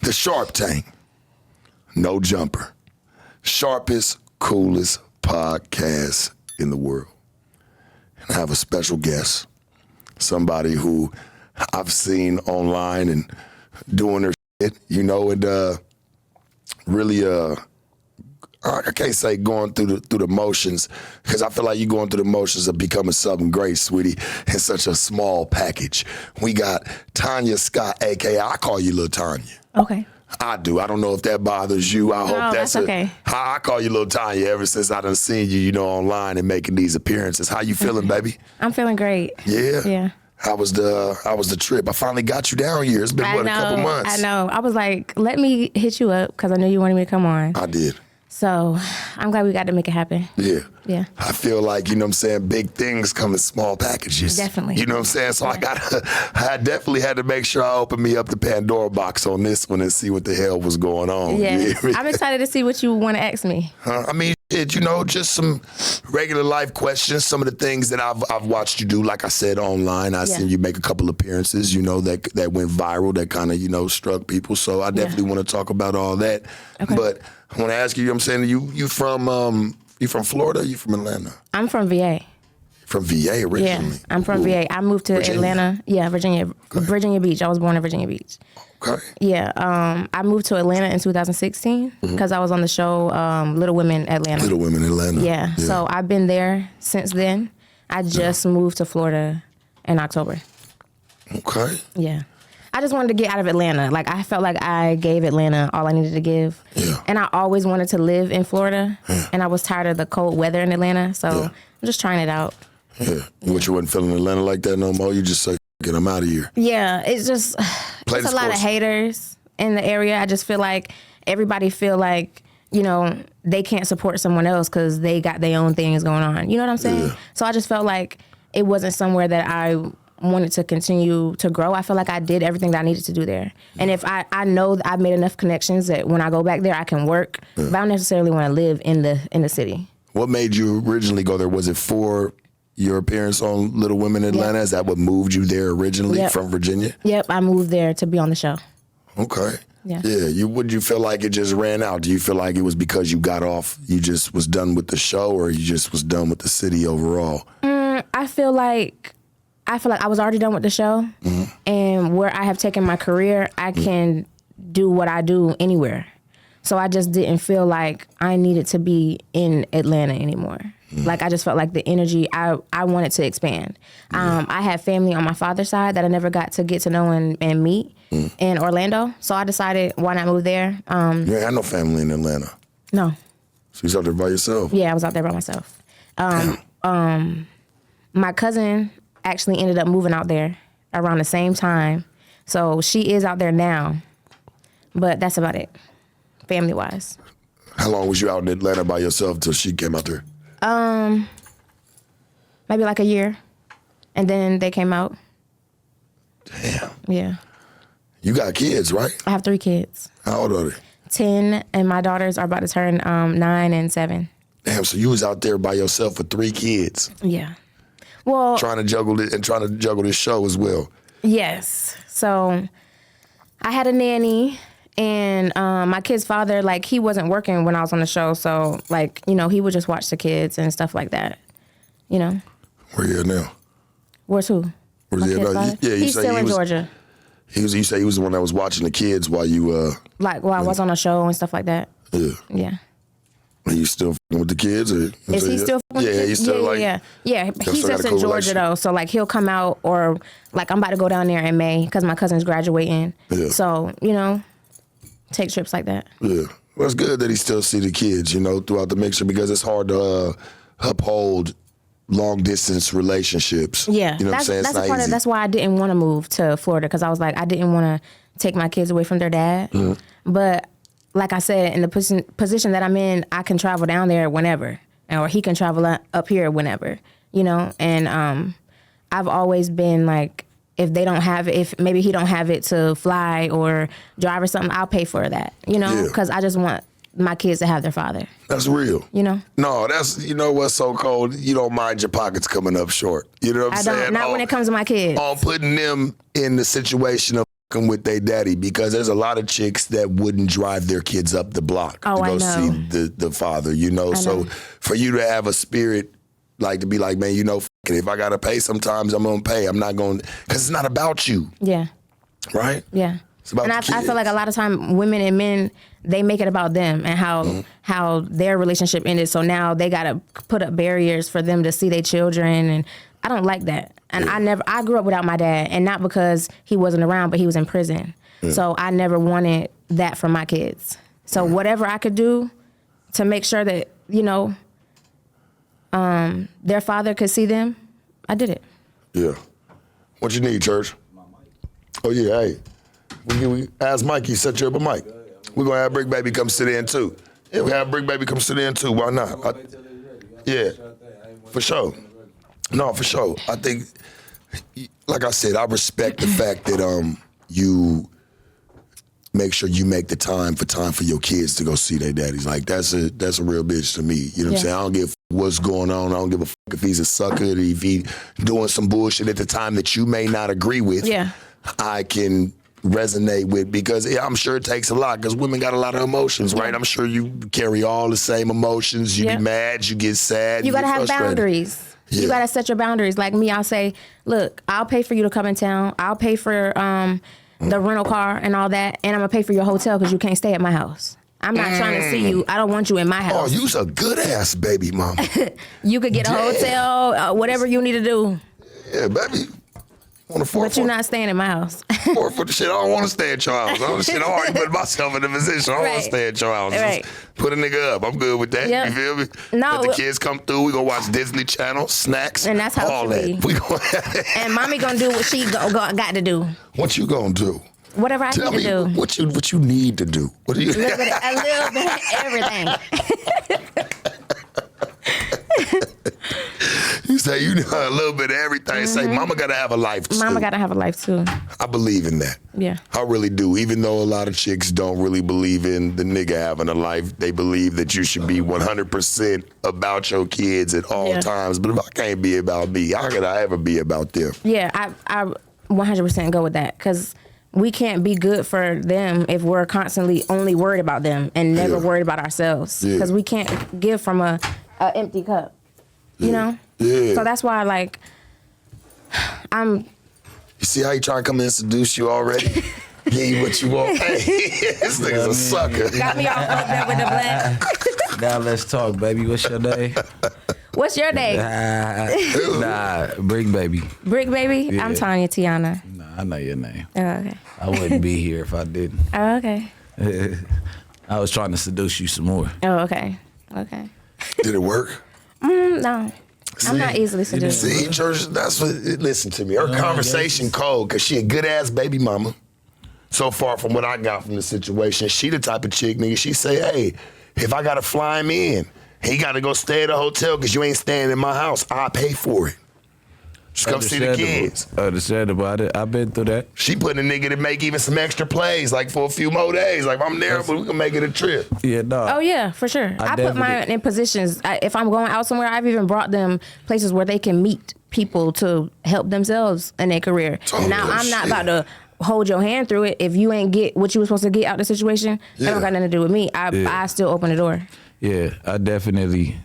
The Sharp Tank. No jumper. Sharpest, coolest podcast in the world. And I have a special guest. Somebody who I've seen online and doing her shit, you know, and really, I can't say going through the motions, because I feel like you're going through the motions of becoming something great, sweetie, in such a small package. We got Tanya Scott, a.k.a. I call you Lil Tanya. Okay. I do. I don't know if that bothers you. I hope that's okay. I call you Lil Tanya ever since I done seen you, online and making these appearances. How you feeling, baby? I'm feeling great. Yeah? Yeah. How was the trip? I finally got you down here. It's been, a couple months? I know. I was like, let me hit you up because I knew you wanted me to come on. I did. So I'm glad we got to make it happen. Yeah. Yeah. I feel like, you know what I'm saying, big things come in small packages. Definitely. You know what I'm saying? So I definitely had to make sure I opened me up the Pandora box on this one and see what the hell was going on. Yeah. I'm excited to see what you want to ask me. I mean, just some regular life questions, some of the things that I've watched you do, like I said, online. I seen you make a couple appearances, that went viral, that kind of, struck people. So I definitely want to talk about all that. Okay. But I want to ask you, you know what I'm saying, you from Florida or you from Atlanta? I'm from VA. From VA originally? Yeah, I'm from VA. I moved to Atlanta. Yeah, Virginia. Okay. Virginia Beach. I was born in Virginia Beach. Okay. Yeah, I moved to Atlanta in 2016 because I was on the show Little Women Atlanta. Little Women Atlanta. Yeah, so I've been there since then. I just moved to Florida in October. Okay. Yeah. I just wanted to get out of Atlanta. Like, I felt like I gave Atlanta all I needed to give. Yeah. And I always wanted to live in Florida. Yeah. And I was tired of the cold weather in Atlanta. So I'm just trying it out. Yeah. What, you wasn't feeling Atlanta like that no more? You just say, get I'm out of here. Yeah. It's just, it's a lot of haters in the area. I just feel like everybody feel like, they can't support someone else because they got their own things going on. You know what I'm saying? Yeah. So I just felt like it wasn't somewhere that I wanted to continue to grow. I feel like I did everything that I needed to do there. And if I know that I've made enough connections that when I go back there, I can work, but I don't necessarily want to live in the city. What made you originally go there? Was it for your appearance on Little Women in Atlanta? Is that what moved you there originally from Virginia? Yep, I moved there to be on the show. Okay. Yeah. Yeah. Would you feel like it just ran out? Do you feel like it was because you got off, you just was done with the show, or you just was done with the city overall? I feel like I was already done with the show, and where I have taken my career, I can do what I do anywhere. So I just didn't feel like I needed to be in Atlanta anymore. Like, I just felt like the energy, I wanted to expand. I had family on my father's side that I never got to get to know and meet in Orlando. So I decided, why not move there? You ain't had no family in Atlanta? No. So you was out there by yourself? Yeah, I was out there by myself. My cousin actually ended up moving out there around the same time. So she is out there now, but that's about it, family-wise. How long was you out in Atlanta by yourself till she came out there? Maybe like a year, and then they came out. Damn. Yeah. You got kids, right? I have 3 kids. How old are they? 10, and my daughters are about to turn 9 and 7. Damn, so you was out there by yourself with 3 kids. Yeah. Well, trying to juggle this show as well. Yes. So I had a nanny, and my kid's father, like, he wasn't working when I was on the show. So, like, he would just watch the kids and stuff like that, Where you at now? Where's who? Where's he at now? Yeah, he's still in Georgia. You say he was the one that was watching the kids while you... Like, while I was on a show and stuff like that. Yeah. Yeah. Are you still f***ing with the kids? Or, is he still f***ing with the kids? He's still Yeah. He's just in Georgia, though. So, like, he'll come out, or, like, I'm about to go down there in May because my cousin's graduating. Yeah. So, take trips like that. Yeah. Well, it's good that he still see the kids, throughout the mixture, because it's hard to uphold long-distance relationships. Yeah. You know what I'm saying? It's not easy. That's why I didn't want to move to Florida, because I was like, I didn't want to take my kids away from their dad. Mm-hmm. But like I said, in the position that I'm in, I can travel down there whenever, or he can travel up here whenever, And I've always been like, if maybe he don't have it to fly or drive or something, I'll pay for that, because I just want my kids to have their father. That's real. No, that's, what's so cold? You don't mind your pockets coming up short. You know what I'm saying? Not when it comes to my kids. On putting them in the situation of rocking with their daddy, because there's a lot of chicks that wouldn't drive their kids up the block to go see the father, you know? So for you to have a spirit, like to be like, man, you know, if I got to pay sometimes, I'm going to pay. I'm not going to, because it's not about you. Yeah. Right? Yeah. It's about I feel like a lot of time women and men, they make it about them and how their relationship ended. So now they got to put up barriers for them to see their children. And I don't like that. And I grew up without my dad, and not because he wasn't around, but he was in prison. Yeah. So I never wanted that for my kids. So whatever I could do to make sure that, you know, their father could see them, I did it. Yeah. What you need, church? Oh, yeah, hey. We ask Mikey, set you up a mic. We're going to have Brick Baby come sit in, too. Yeah, we have Brick Baby come sit in, too. Why not? Yeah, for sure. No, for sure. I think, like I said, I respect the fact that you make sure you make the time for your kids to go see their daddies. Like, that's a real bitch to me. You know what I'm saying? I don't give a what's going on. I don't give a fuck if he's a sucker, if he doing some bullshit at the time that you may not agree with. Yeah. I can resonate with, because I'm sure it takes a lot, because women got a lot of emotions, right? I'm sure you carry all the same emotions. You get mad, you get sad, you gotta have boundaries. Yeah. You gotta set your boundaries. Like me, I'll say, look, I'll pay for you to come in town. I'll pay for the rental car and all that, and I'm gonna pay for your hotel because you can't stay at my house. I'm not trying to see you. I don't want you in my house. Oh, you's a good ass baby mama. You could get a hotel, whatever you need to do. Yeah, baby. But you're not staying in my house. Or for the shit, I don't want to stay at your house. I already put myself in the position. I don't want to stay at your house. Right. Just put a nigga up. I'm good with that. Yep. You feel me? No. Let the kids come through. We gonna watch Disney Channel, snacks, and that's how all that. And mommy gonna do what she got to do. What you gonna do? Whatever I need to do. What you need to do? What do you? A little bit of everything. You say you know a little bit of everything. Say mama gotta have a life too. Mama gotta have a life too. I believe in that. Yeah. I really do. Even though a lot of chicks don't really believe in the nigga having a life, they believe that you should be 100% about your kids at all times. But if I can't be about me, how could I ever be about them? Yeah, I 100% go with that, because we can't be good for them if we're constantly only worried about them and never worried about ourselves. Because we can't give from a empty cup. You know? Yeah. So that's why, like, You see how he trying to come and seduce you already? Give you what you want. Hey, this nigga's a sucker. Got me all fucked up with the black. Now let's talk, baby. What's your name? What's your name? Brick Baby. Brick Baby? Yeah. I'm Tanya Tehanna. Nah, I know your name. Oh, okay. I wouldn't be here if I didn't. Oh, okay. I was trying to seduce you some more. Oh, okay. Okay. Did it work? No. See, I'm not easily seduced. See, church, that's what, listen to me. Her conversation cold, because she a good ass baby mama. So far from what I got from the situation, she the type of chick, nigga, she say, hey, if I gotta fly him in, he gotta go stay at a hotel because you ain't staying in my house, I'll pay for it. Just come see the kids. Understandable. I've been through that. She putting a nigga to make even some extra plays, like for a few more days. Like, if I'm there, but we can make it a trip. Yeah, no. Oh, yeah, for sure. I put mine in positions. If I'm going out somewhere, I've even brought them places where they can meet people to help themselves in their career. Now, I'm not about to hold your hand through it. If you ain't get what you were supposed to get out of the situation, that don't got nothing to do with me. I still open the door. Yeah, I definitely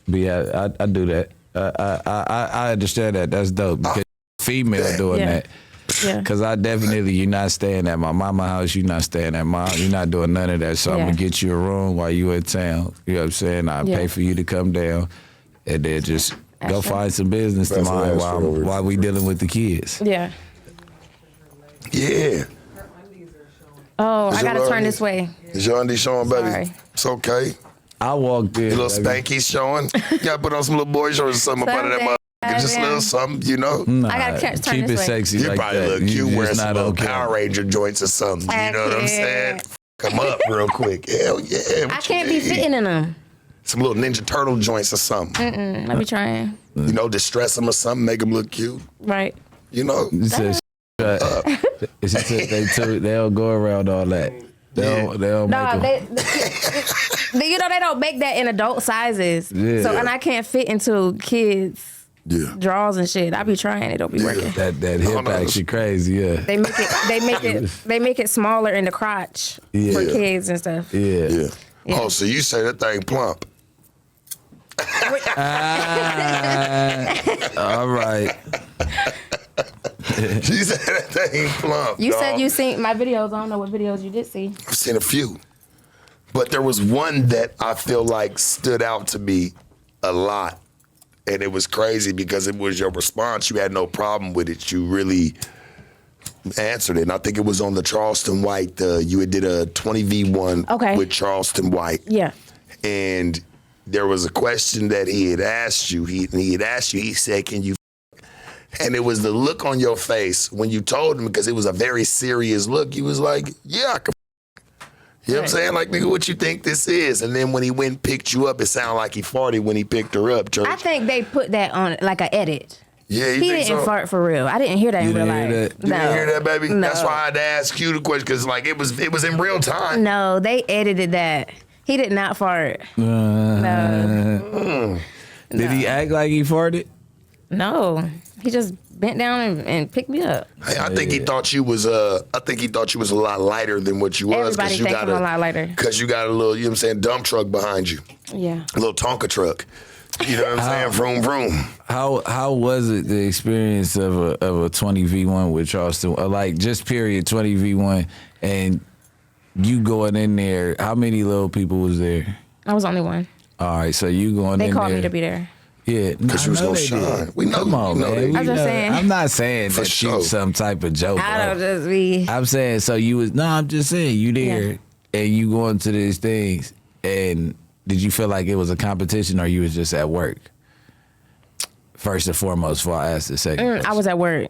I do that. I understand that. That's dope, because female doing that. Yeah. Because you're not staying at my mama house, you're not staying at mine, you're not doing none of that. So I'm going to get you a room while you in town. You know what I'm saying? I'll pay for you to come down, and then just go find some business to mine while we dealing with the kids. Yeah. Yeah. Oh, I got to turn this way. Is your undies showing, baby? Sorry. It's okay. I walked in. Your little spankies showing. You gotta put on some little boy shorts or something up under that motherfucker. Just a little something, you know? Nah, I gotta turn keep this it way. sexy You like probably that. look cute wearing some little okay. Power Ranger joints or something. You know what I'm saying? Come up real quick. Hell yeah. I can't be fitting in them. Some little Ninja Turtle joints or something. Let me try. You know, distress them or something, make them look cute. Right. You know? It says, they don't go around all that. They don't make them. You know, they don't make that in adult sizes. Yeah. So, and I can't fit into kids' draws and shit. I be trying, it don't be working. That hip action crazy, yeah. They make it smaller in the crotch for kids and stuff. Yeah. Oh, so you say that thing plump? All right. She said that thing plump. You said you seen my videos. I don't know what videos you did see. I've seen a few. But there was one that I feel like stood out to me a lot. And it was crazy because it was your response. You had no problem with it. You really answered it. And I think it was on the Charleston White. You had did a 20v1 with Charleston White. Yeah. And there was a question that he had asked you. He said, can you And it was the look on your face when you told him, because it was a very serious look. You was like, yeah, I can. You know what I'm saying? Like, nigga, what you think this is? And then when he went and picked you up, it sounded like he farted when he picked her up, Church. I think they put that on like an edit. Yeah, he didn't fart for real. I didn't hear that in real life. You didn't hear that, baby? No. That's why I had to ask you the question, because like it was in real time. No, they edited that. He did not fart. No. Did he act like he farted? No, he just bent down and picked me up. Hey, I think he thought you was a lot lighter than what you was. Everybody thinks I'm a lot lighter. Because you got a little, you know what I'm saying, dump truck behind you. Yeah. A little Tonka truck. You know what I'm saying? Vroom, vroom. How was it, the experience of a 20v1 with Charleston? Like, just period, 20v1, and you going in there, how many little people was there? I was only one. All right, so you going in there. They called me to be there. Yeah, because you was gonna shine. We know. Come on, man. I'm just saying. I'm not saying that sure. you was some type of joke. I don't just be. I'm saying, so you was. No, I'm just saying you there and you going to these things. And did you feel like it was a competition, or you was just at work? First and foremost, before I asked the second question. I was at work.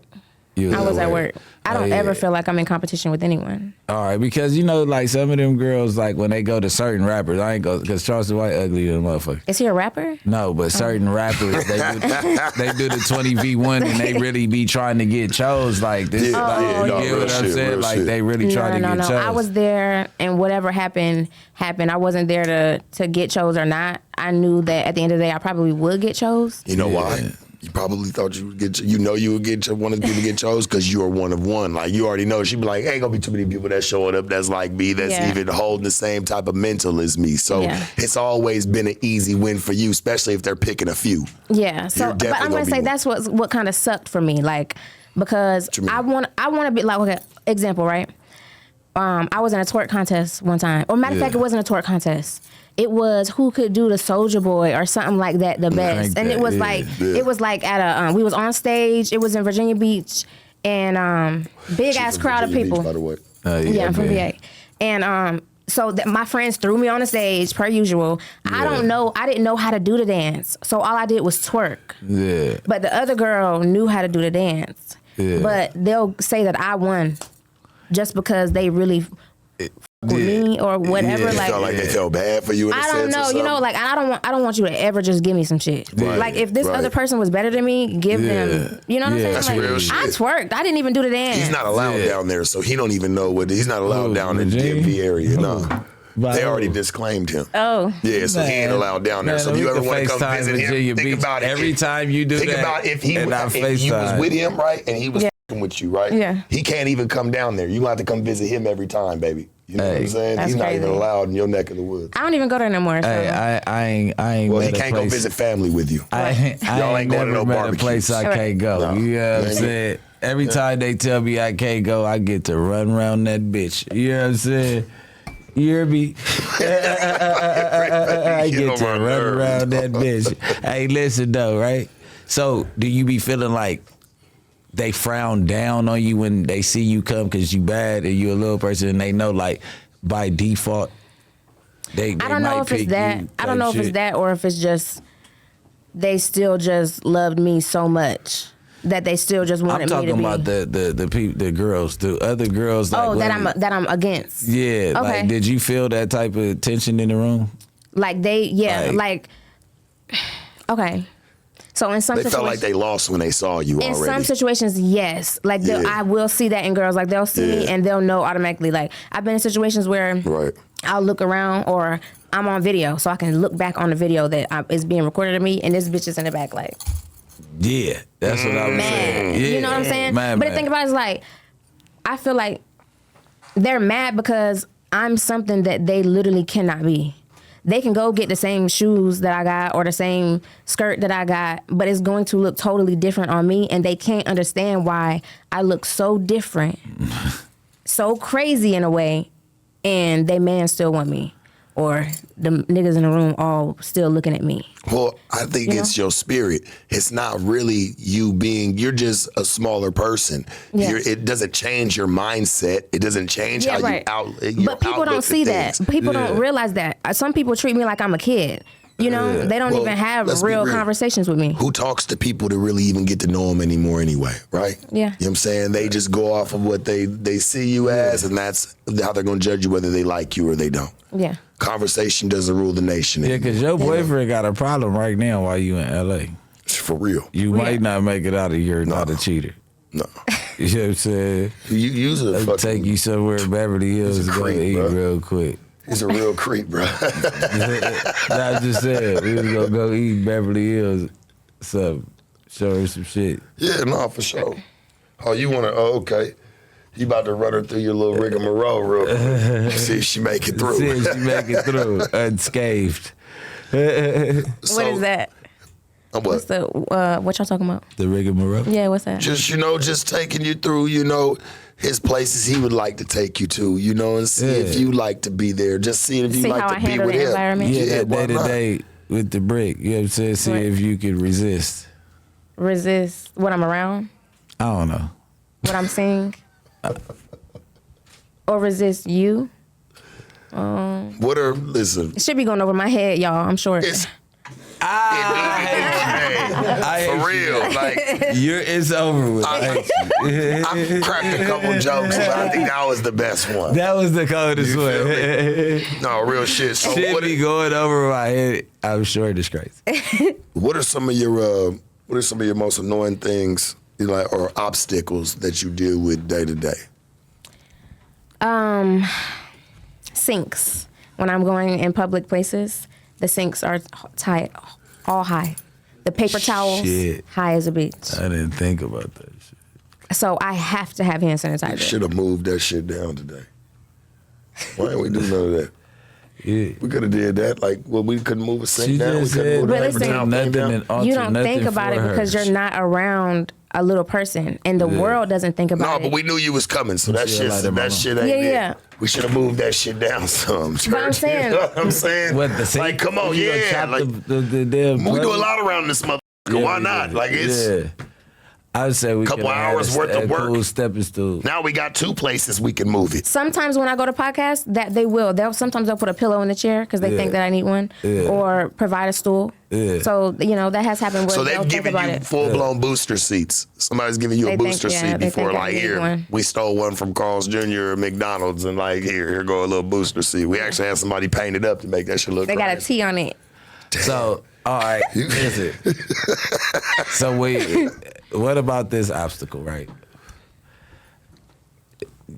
I was at work. I don't ever feel like I'm in competition with anyone. All right, because you know, like some of them girls, like when they go to certain rappers, I ain't go because Charleston White ugly than a motherfucker. Is he a rapper? No, but certain rappers, they do the 20v1 and they really be trying to get chose like this. You get what I'm saying? Like they really trying to get chose. I was there, and whatever happened. I wasn't there to get chose or not. I knew that at the end of the day, I probably would get chose. You know why? You probably thought you would get, you would get one of the people get chose because you are one of one. Like you already know, she'd be like, ain't gonna be too many people that's showing up that's like me, that's even holding the same type of mental as me. So it's always been an easy win for you, especially if they're picking a few. Yeah. So, but I'm gonna say that's what kind of sucked for me, like because I want to be like, okay, example, right? I was in a twerk contest one time, or matter of fact, it wasn't a twerk contest. It was who could do the Soulja Boy or something like that the best. And it was it was like at a, we was on stage, it was in Virginia Beach, and big ass crowd of people. Beach, by the way. I'm from VA. And so my friends threw me on the stage per usual. I didn't know how to do the dance. So all I did was twerk. Yeah. But the other girl knew how to do the dance. Yeah. But they'll say that I won just because they really with me or whatever. Yeah, like, felt like they felt bad for you. I don't know. You know, like I don't want you to ever just give me some shit. Right, like if this other person was better than me, give them. You know what I'm saying? That's like, real shit. I twerked. I didn't even do the dance. He's not allowed down there, so he don't even know what. He's not allowed down in the DMV area. No. They already disclaimed him. Oh. Yeah, so he ain't allowed down there. So if you ever want to come visit him, think about it. Every time you do that. Think about if he was with him, right, and he was with you, right? Yeah. He can't even come down there. You have to come visit him every time, baby. You know what I'm saying? He's not even allowed in your neck of the woods. I don't even go there no more. So. Hey, I ain't. Well, he can't go visit family with you. Y'all ain't going to no barbecue. A place I can't go. No. You know what I'm saying? Every time they tell me I can't go, I get to run around that bitch. You know what I'm saying? You hear me? I get to run around that bitch. Hey, listen though, right? So, do you be feeling like they frown down on you when they see you come because you bad and you a little person, and they know like by default they I don't know if it's that. I don't know if it's that or if it's just they still just loved me so much that they still just wanted me to be. I'm talking about the girls, the other girls. Like that I'm against. Yeah. Okay. Like, did you feel that type of tension in the room? Like like okay. So in some situations, felt like they lost when they saw you already. In some situations, yes. Like I will see that in girls. Like they'll see me and they'll know automatically. Like I've been in situations where I'll look around or I'm on video, so I can look back on the video that is being recorded of me, and this bitch is in the back like. Yeah, that's what I was saying. Yeah. You know what I'm saying? Man, but the thing about it is like, I feel like they're mad because I'm something that they literally cannot be. They can go get the same shoes that I got or the same skirt that I got, but it's going to look totally different on me, and they can't understand why I look so different, so crazy in a way, and they man still want me. Or the niggas in the room all still looking at me. Well, I think it's your spirit. It's not really you being, you're just a smaller person. Yeah. It doesn't change your mindset. It doesn't change how you But people don't see that. People don't realize that. Some people treat me like I'm a kid. You know, they don't even have real conversations with me. Who talks to people to really even get to know them anymore anyway, right? Yeah. You know what I'm saying? They just go off of what they see you as, and that's how they're going to judge you, whether they like you or they don't. Yeah. Conversation doesn't rule the nation Yeah, anymore. because your boyfriend got a problem right now while you in L.A. For real. You might not make it out of here not a cheater. No. You know what I'm saying? You take you somewhere in Beverly Hills to go eat real quick. He's a real creep, bro. I just said we was gonna go eat Beverly Hills, show her some shit. Yeah, no, for sure. Oh, you want to? Oh, okay. You about to run her through your little rigmarole real quick. See if she make it through. See if she make it through unscathed. What is that? What? What's the what y'all talking about? The rigmarole? Yeah, what's that? Just taking you through, his places he would like to take you to, and see if you like to be there. Just seeing if you like to be with him. Environment. Yeah, that day-to-day with the brick. You know what I'm saying? See if you could resist. Resist what I'm around? I don't know. What I'm seeing? Or resist you? Listen. It should be going over my head, y'all. I'm sure. For real. Like, it's over with. I cracked a couple jokes, but I think that was the best one. That was the coldest one. No, real shit. So Shit be going over my head. I'm sure it's crazy. What are some of your most annoying things, or obstacles that you deal with day to day? Sinks. When I'm going in public places, the sinks are tight, all high. The paper towels, high as a bitch. I didn't think about that shit. So I have to have hand sanitizer. You should have moved that shit down today. Why didn't we do none of that? Yeah. We could have did that. We couldn't move a sink She down. just We couldn't move But the paper listen, towel nothing down. and you don't think about it because you're not around a little person, and the world doesn't think about it. No, but we knew you was coming, so that shit ain't it. We should have moved that shit down some. But I'm saying, you know what I'm saying? What, the sink? Come on, yeah. The damn we do a plug? lot around this motherfucker. Why not? Yeah. I would say we couple hours worth of work. Cool stepping stool. Now we got two places we can move it. sometimes when I go to podcasts, sometimes they'll put a pillow in the chair because they think that I need one, or provide a stool. Yeah. So that has happened. Where So they'll they've think given about you it. full-blown booster seats. Somebody's giving you a booster seat they before, think I need one. we stole one from Carl's Jr. or McDonald's, and here go a little booster seat. We actually had somebody paint it up to make that shit look They got a crazy. T on it. Damn. So, all right, listen. So what about this obstacle, right?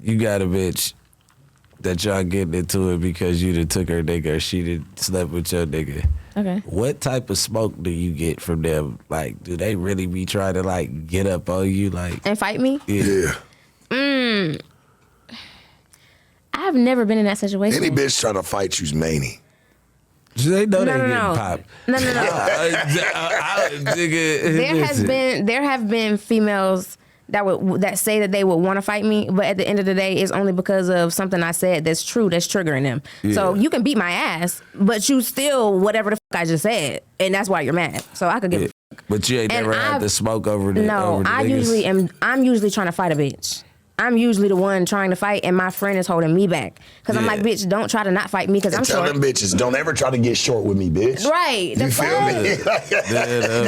You got a bitch that y'all getting into it because you done took her nigga or she done slept with your nigga. Okay. What type of smoke do you get from them? Do they really be trying to get up on you? And fight me? Yeah. I've never been in that situation. Any bitch trying to fight you's many. They know they No. getting popped. No. Listen. There have been females that say that they would want to fight me, but at the end of the day, it's only because of something I said that's true that's triggering them. Yeah. So you can beat my ass, but you still whatever the fuck I just said, and that's why you're mad. So I could give. But you ain't never had the smoke over the. No, over the I niggas? usually am. I'm usually trying to fight a bitch. I'm usually the one trying to fight, and my friend is holding me back. Because I'm like, bitch, don't try to not fight me because I'm tell short. them bitches, don't ever try to get short with me, bitch. Right. You feel me?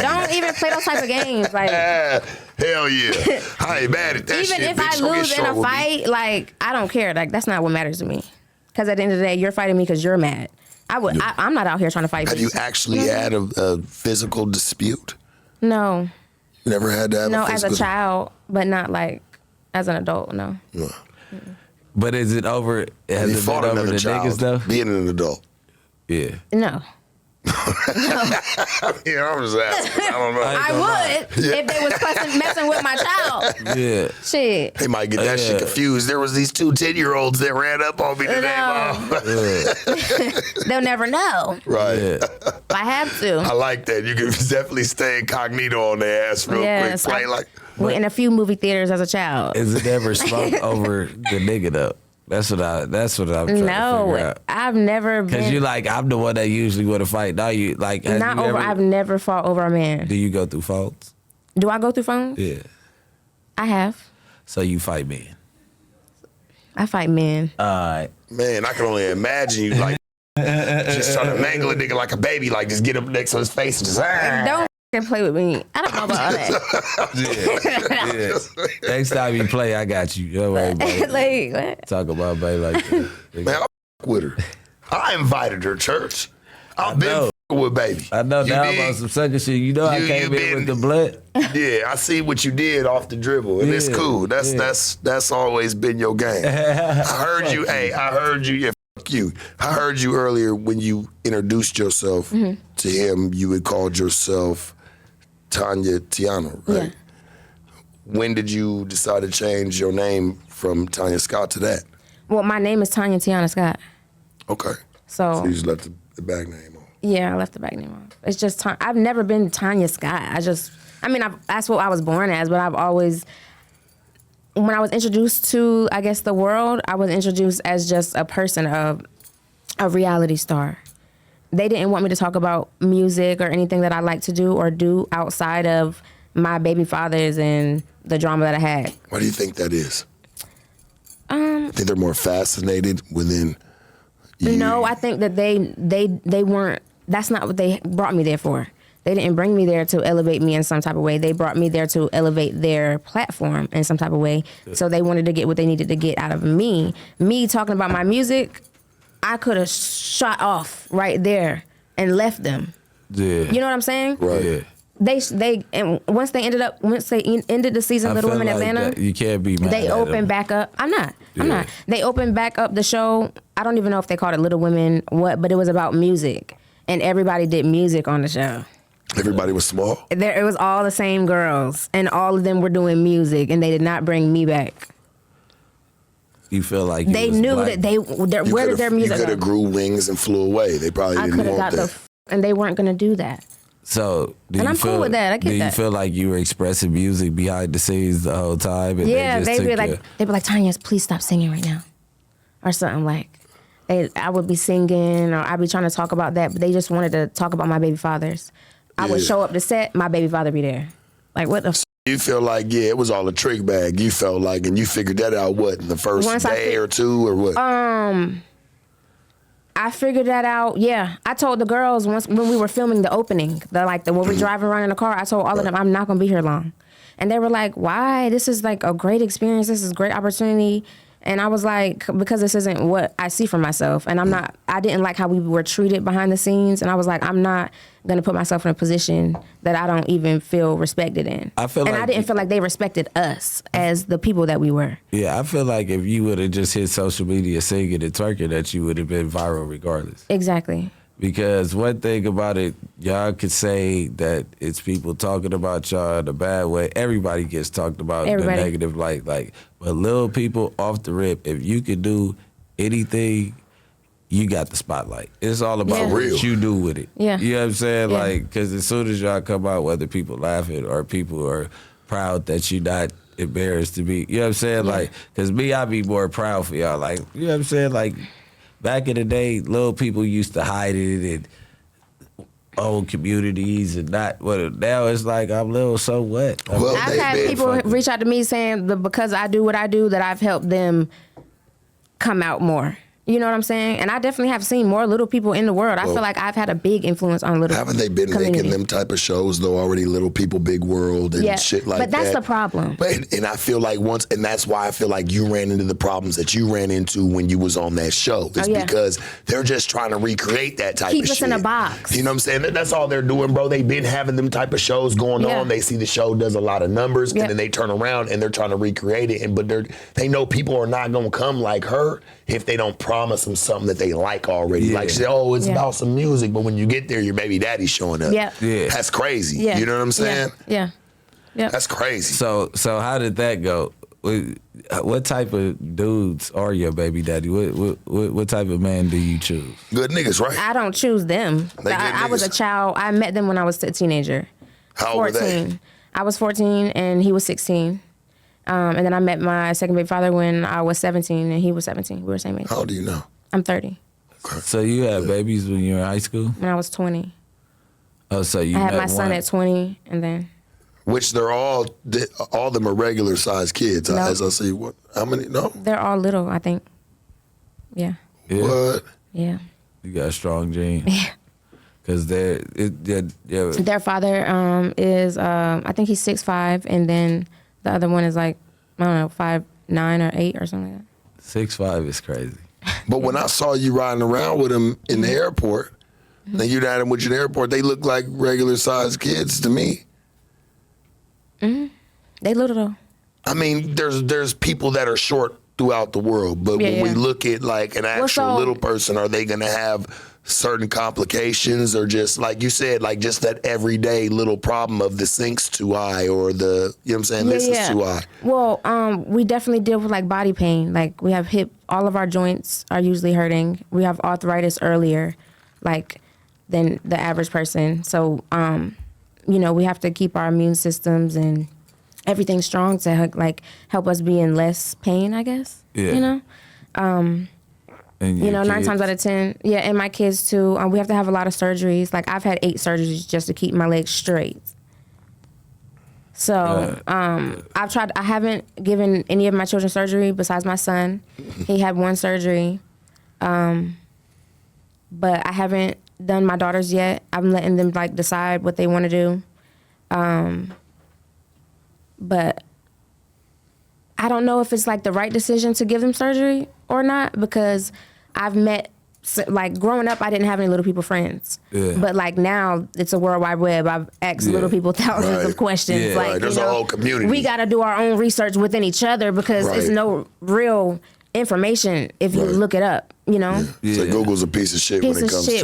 Don't even play those type of games. Hell yeah. I ain't mad at that even shit, if bitch. I Don't lose get in short a with me. fight, I don't care. That's not what matters to me. Because at the end of the day, you're fighting me because you're mad. I'm not out here trying to fight. Have you actually had a physical dispute? No. You never had to have a physical as a child, but not as an adult, no. But is it over? Has You it fought been over another the child niggas though? being an adult. Yeah. No. Yeah, I'm just asking. I don't know. I would if they was messing with my child. Yeah. Shit. They might get that shit confused. There was these 2 10-year-olds that ran up on me today, Mom. They'll never know. Right. Yeah. I have to. I like that. You can definitely stay incognito on their ass real quick. Play like. Went in a few movie theaters as a child. Is it ever smoke over the nigga though? That's what I'm trying to figure out. No, I've never been. Cause you like, I'm the one that usually want to fight. Now you like, not over. I've never fought over a man. Do you go through faults? Do I go through phones? Yeah. I have. So you fight men? I fight men. All right. Man, I can only imagine you like just trying to mangle a nigga like a baby, like just get up next to his face and just. Don't play with me. I don't know about all that. Yeah. Next time you play, I got you. Don't worry about it. Like, what? Talk about baby like that. Man, I with her. I invited her, church. I've been with baby. I know now about some sucker shit. You know I came in with the blood. Yeah, I see what you did off the dribble, and it's cool. That's always been your game. I heard you. Hey, I heard you. Yeah, fuck you. I heard you earlier when you introduced yourself to him. You had called yourself Tanya Tehanna, right? Yeah. When did you decide to change your name from Tanya Scott to that? Well, my name is Tanya Tehanna Scott. Okay. So you just left the back name on. Yeah, I left the back name on. It's just I've never been Tanya Scott. That's what I was born as, but I've always, when I was introduced to, I guess, the world, I was introduced as just a person, a reality star. They didn't want me to talk about music or anything that I like to do or do outside of my baby fathers and the drama that I had. Why do you think that is? I think they're more fascinated within you. No, I think that they weren't, that's not what they brought me there for. They didn't bring me there to elevate me in some type of way. They brought me there to elevate their platform in some type of way. So they wanted to get what they needed to get out of me. Me talking about my music, I could have shot off right there and left them. Yeah. You know what I'm saying? Right. Yeah. They and once they ended the season of Little Women Atlanta, you can't be mad. They opened back up. I'm not. They opened back up the show. I don't even know if they called it Little Women but it was about music, and everybody did music on the show. Everybody was small. It was all the same girls, and all of them were doing music, and they did not bring me back. You feel like they knew that where did their music? You could have grew wings and flew away. They probably didn't want that. And they weren't gonna do that. So, I'm cool with that. I get that. Do you feel like you were expressing music behind the scenes the whole time? And they'd be like, Tanya, please stop singing right now, or something like. I would be singing, or I'd be trying to talk about that, but they just wanted to talk about my baby fathers. I would show up to set, my baby father be there. Like, what the? You feel like, it was all a trick bag. You felt like, and you figured that out, what, in the first day or two, or what? I figured that out. Yeah, I told the girls once when we were filming the opening, when we're driving around in the car, I told all of them, I'm not gonna be here long, and they were like, "Why? This is like a great experience. This is a great opportunity." And I was like, because this isn't what I see for myself, and I didn't like how we were treated behind the scenes, and I was like, I'm not gonna put myself in a position that I don't even feel respected in. I didn't feel like they respected us as the people that we were. Yeah, I feel like if you would have just hit social media singing and twerking, that you would have been viral regardless. Exactly. Because one thing about it, y'all could say that it's people talking about y'all in a bad way. Everybody gets talked about in a negative light. But little people off the rip, if you could do anything, you got the spotlight. It's all about what you do with it. Yeah. You know what I'm saying? Yeah. Because as soon as y'all come out, whether people laughing or people are proud that you're not embarrassed to be, you know what I'm saying? Yeah. Because me, I'd be more proud for y'all. You know what I'm saying? Back in the day, little people used to hide it in old communities and not. Now it's like, I'm little, so what? Well, I've had people reach out to me saying that because I do what I do, that I've helped them come out more. You know what I'm saying? And I definitely have seen more little people in the world. I feel like I've had a big influence on little people. Haven't they been making them type of shows, though, already? Little People, Big World and shit like that. But that's the problem. And I feel like and that's why I feel like you ran into the problems that you ran into when you was on that show. It's because they're just trying to recreate that type of shit. Keep us in a box. You know what I'm saying? That's all they're doing, bro. They've been having them type of shows going on. They see the show does a lot of numbers, and then they turn around and they're trying to recreate it. But they know people are not going to come like her if they don't promise them something that they like already. Yeah. Like, say, oh, it's about some music, but when you get there, your baby daddy's showing up. Yeah. That's crazy. Yeah. You know what I'm saying? Yeah. That's crazy. So how did that go? What type of dudes are your baby daddy? What type of man do you choose? Good niggas, right? I don't choose them. I was a child. I met them when I was a teenager. How old were they? I was 14 and he was 16. And then I met my second baby father when I was 17 and he was 17. We were the same age. How old do you know? I'm 30. Okay. So you had babies when you were in high school? When I was 20. Oh, so you I had met my son one. at 20 and then. Which they're all of them are regular sized kids. No. As I see, what? How many? No. They're all little, I think. Yeah. Yeah. What? Yeah. You got strong genes. Yeah. Because Their father is, I think he's 6'5", and then the other one is like, I don't know, 5'9" or 8 or something like that. 6'5" is crazy. But when I saw you riding around with them in the airport, then you had them with you in the airport, they look like regular sized kids to me. They little though. I mean, there's people that are short throughout the world, but when we look at like an actual little person, are they gonna have certain complications, or just like you said, like just that everyday little problem of the sink's too high, or the, you know what I'm saying, this is too high? Well, we definitely deal with like body pain. Like we have all of our joints are usually hurting. We have arthritis earlier, like than the average person. So, you know, we have to keep our immune systems and everything strong to like help us be in less pain, I guess. Yeah. You know? And you know, 9 times out of 10. Yeah, and my kids too. We have to have a lot of surgeries. Like I've had 8 surgeries just to keep my legs straight. So I haven't given any of my children surgery besides my son. He had 1 surgery. But I haven't done my daughters yet. I'm letting them like decide what they want to do. But I don't know if it's like the right decision to give them surgery or not, because I've met, like growing up, I didn't have any little people friends. Yeah. But like now it's a world wide web. I've asked little people thousands of questions. Yeah. Like, there's a whole community. We got to do our own research within each other because it's no real information if you look it up, you know? Yeah. So Google's a piece of shit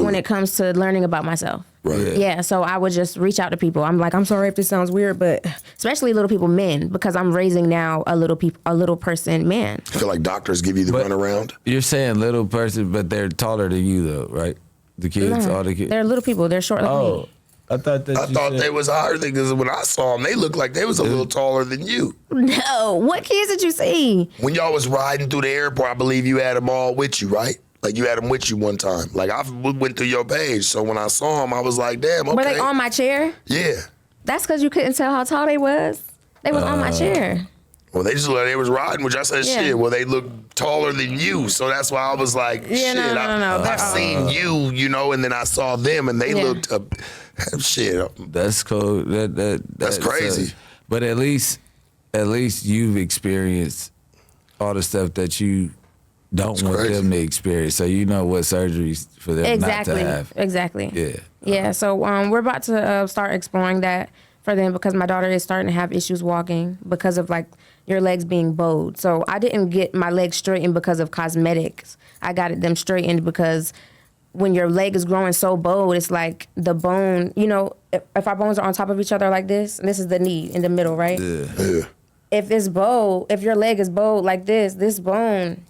when it comes to learning about myself. Right. Yeah, so I would just reach out to people. I'm like, I'm sorry if this sounds weird, but especially little people, men, because I'm raising now a little person man. I feel like doctors give you the runaround. You're saying little person, but they're taller than you though, right? The kids, all the kids. They're little people. They're short like me. I thought they was higher because when I saw them, they looked like they was a little taller than you. No, what kids did you see? When y'all was riding through the airport, I believe you had them all with you, right? Like you had them with you one time. Like I went through your page, so when I saw them, I was like, damn, okay. Were they on my chair? Yeah. That's because you couldn't tell how tall they was. They was on my chair. Well, they just they was riding, which I said, shit. Well, they look taller than you, so that's why I was like, shit. No. I've seen you, you know, and then I saw them, and they looked shit. That's cool. That's crazy. But at least you've experienced all the stuff that you don't want them to experience, so you know what surgeries for them not to have. Exactly. Yeah. Yeah. So we're about to start exploring that for them because my daughter is starting to have issues walking because of like your legs being bowed. So I didn't get my legs straightened because of cosmetics. I got them straightened because when your leg is growing so bowed, it's like the bone, you know, if our bones are on top of each other like this, and this is the knee in the middle, right? Yeah. If your leg is bowed like this bone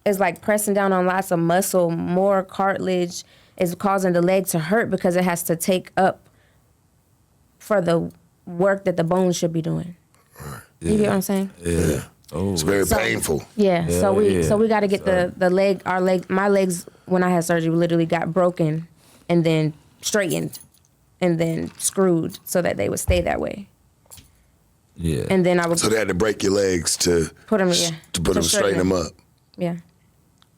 is like pressing down on lots of muscle, more cartilage is causing the leg to hurt because it has to take up for the work that the bone should be doing. Right. You get what I'm saying? Yeah. Oh, it's very painful. Yeah. So we got to get my legs when I had surgery literally got broken and then straightened and then screwed so that they would stay that way. Yeah. And then I would. So they had to break your legs to put them straighten them up. Yeah.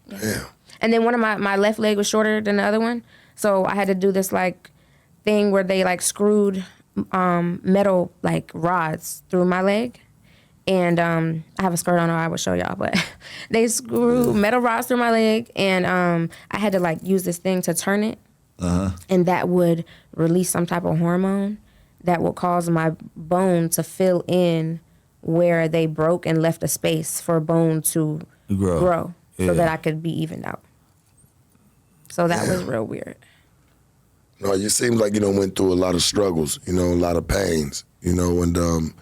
Yeah. And then one of my left leg was shorter than the other one, so I had to do this like thing where they like screwed metal like rods through my leg, and I have a skirt on. I would show y'all, but they screwed metal rods through my leg, and I had to like use this thing to turn it, and that would release some type of hormone that would cause my bone to fill in where they broke and left a space for bone to grow. So that I could be evened out. So that was real weird. No, you seem like, went through a lot of struggles, a lot of pains, and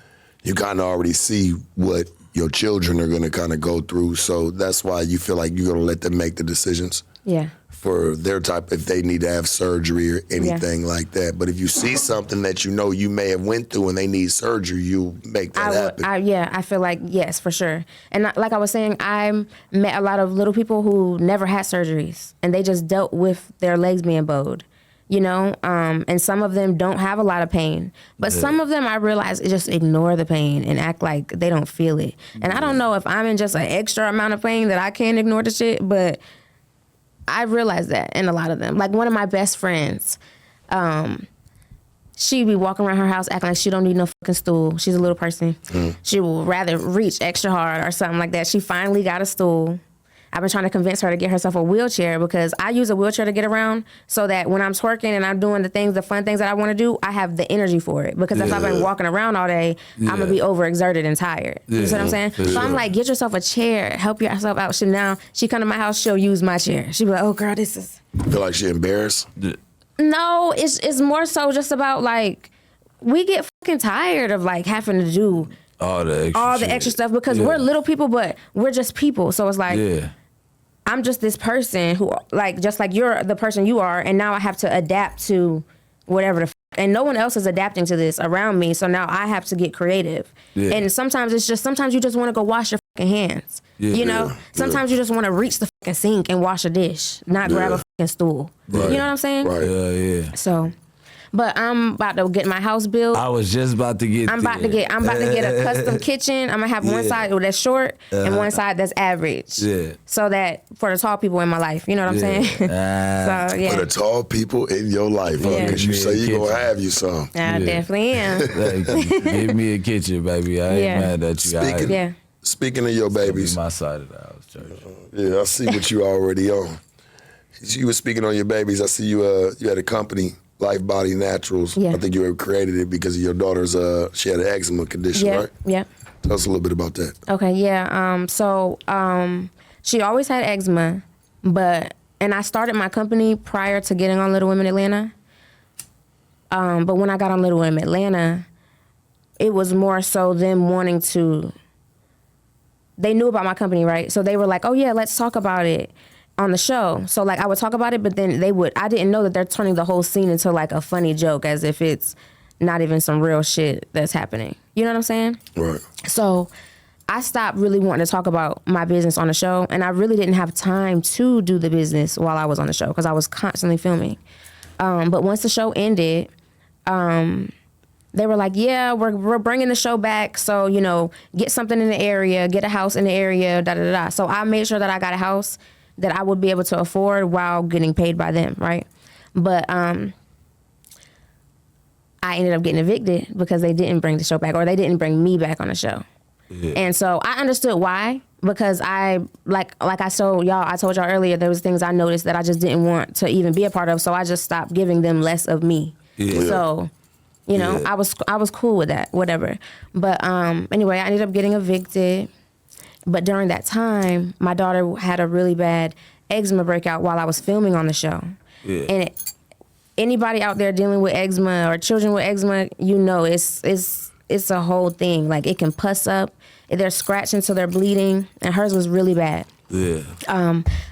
you kind of already see what your children are going to kind of go through. So that's why you feel like you're going to let them make the decisions. Yeah. For their type, if they need to have surgery or anything like that. But if you see something that you may have went through and they need surgery, you make that happen. I feel like, yes, for sure. And like I was saying, I met a lot of little people who never had surgeries, and they just dealt with their legs being bowed, and some of them don't have a lot of pain. But some of them, I realize, just ignore the pain and act like they don't feel it. And I don't know if I'm in just an extra amount of pain that I can't ignore the shit, but I realized that in a lot of them. Like one of my best friends, she be walking around her house acting like she don't need no fucking stool. She's a little person. She will rather reach extra hard or something like that. She finally got a stool. I've been trying to convince her to get herself a wheelchair because I use a wheelchair to get around so that when I'm twerking and I'm doing the fun things that I want to do, I have the energy for it. Because if I've been walking around all day, I'm going to be overexerted and tired. You see what I'm saying? So I'm like, get yourself a chair, help yourself out. Now she come to my house, she'll use my chair. She'll be like, oh girl, this is. Feel like she embarrassed? No, it's more so just about like, we get fucking tired of like having to do all the extra stuff because we're little people, but we're just people. So it's like, I'm just this person who, like, just like you're the person you are, and now I have to adapt to whatever and no one else is adapting to this around me, so now I have to get creative. And sometimes you just want to go wash your fucking hands. Sometimes you just want to reach the fucking sink and wash a dish, not grab a fucking stool. Right. You know what I'm saying? Right. So. But I'm about to get my house built. I was just about to get. I'm about to get a custom kitchen. I'm gonna have one side that's short and one side that's average. Yeah. So that for the tall people in my life, you know what I'm saying? So yeah. For the tall people in your life, because you say you're gonna have you some. I definitely am. Give me a kitchen, baby. I ain't mad at you. Speaking of your babies, my side of the house, church. I see what you already on. You were speaking on your babies. I see you. You had a company. Life Body Naturals. I think you created it because of your daughter's, she had an eczema condition, right? Yeah. Tell us a little bit about that. Okay, yeah. So she always had eczema, and I started my company prior to getting on Little Women Atlanta. But when I got on Little Women Atlanta, it was more so them wanting to, they knew about my company, right? So they were like, oh yeah, let's talk about it on the show. So like I would talk about it, but then I didn't know that they're turning the whole scene into like a funny joke as if it's not even some real shit that's happening. You know what I'm saying? Right. So I stopped really wanting to talk about my business on the show, and I really didn't have time to do the business while I was on the show because I was constantly filming. But once the show ended, they were like, yeah, we're bringing the show back. So, get something in the area, get a house in the area, da-da-da-da. So I made sure that I got a house that I would be able to afford while getting paid by them, right? But I ended up getting evicted because they didn't bring the show back, or they didn't bring me back on the show. Yeah. And so I understood why, because I told y'all earlier, there was things I noticed that I just didn't want to even be a part of, so I just stopped giving them less of me. Yeah. So, I was cool with that, whatever. But anyway, I ended up getting evicted. But during that time, my daughter had a really bad eczema breakout while I was filming on the show. Yeah. And anybody out there dealing with eczema or children with eczema, it's a whole thing. Like it can pus up, they're scratching so they're bleeding, and hers was really bad. Yeah.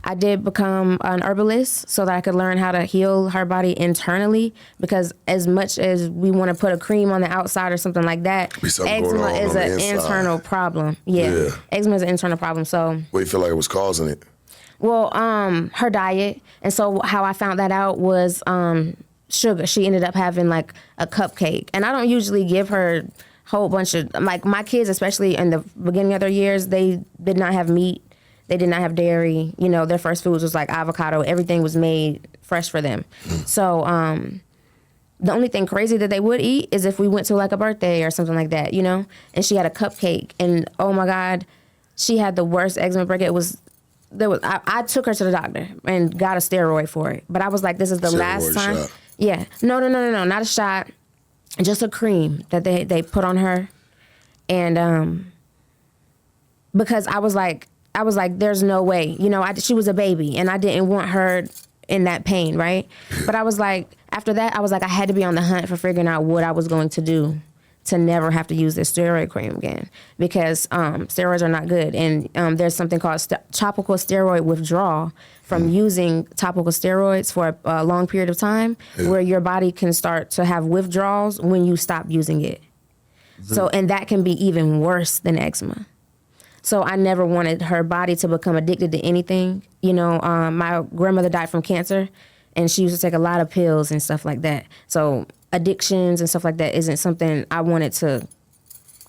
I did become an herbalist so that I could learn how to heal her body internally, because as much as we want to put a cream on the outside or something like that, eczema is an internal problem. Yeah. Eczema is an internal problem. So what do you feel like it was causing it? Well, her diet. And so how I found that out was sugar. She ended up having like a cupcake. And I don't usually give her a whole bunch of, like my kids, especially in the beginning of their years, they did not have meat. They did not have dairy. Their first foods was like avocado. Everything was made fresh for them. So the only thing crazy that they would eat is if we went to like a birthday or something like that, And she had a cupcake, and oh my God, she had the worst eczema breakout. I took her to the doctor and got a steroid for it. But I was like, this is the last time. Shot. Yeah. No, not a shot. Just a cream that they put on her. And because I was like, there's no way. She was a baby, and I didn't want her in that pain, right? But I was like, after that, I was like, I had to be on the hunt for figuring out what I was going to do to never have to use this steroid cream again, because steroids are not good. And there's something called topical steroid withdrawal from using topical steroids for a long period of time, where your body can start to have withdrawals when you stop using it. So, and that can be even worse than eczema. So I never wanted her body to become addicted to anything. You know, my grandmother died from cancer, and she used to take a lot of pills and stuff like that. So addictions and stuff like that isn't something I wanted to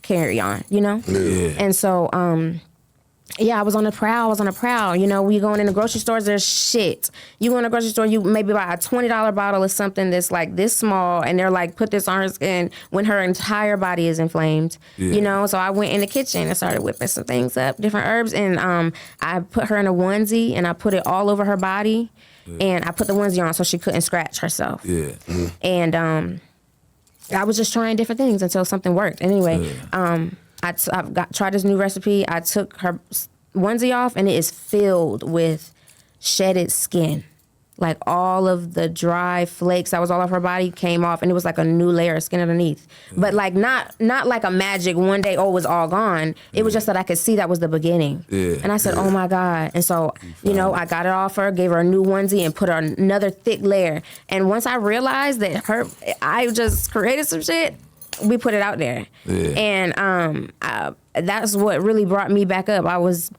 carry on, you know? Yeah. And so, I was on a prowl. You know, we going in the grocery stores, there's shit. You go in the grocery store, you maybe buy a $20 bottle of something that's like this small, and they're like, put this on her skin when her entire body is inflamed, you know? So I went in the kitchen and started whipping some things up, different herbs, and I put her in a onesie, and I put it all over her body, and I put the onesie on so she couldn't scratch herself. Yeah. And I was just trying different things until something worked. Anyway, I tried this new recipe. I took her onesie off, and it is filled with shedded skin. Like all of the dry flakes that was all over her body came off, and it was like a new layer of skin underneath. But like not like a magic one day, oh, it was all gone. It was just that I could see that was the beginning. Yeah. And I said, oh my God. And so, you know, I got it off her, gave her a new onesie, and put her another thick layer. And once I realized that I just created some shit, we put it out there. Yeah. And that's what really brought me back up. I was,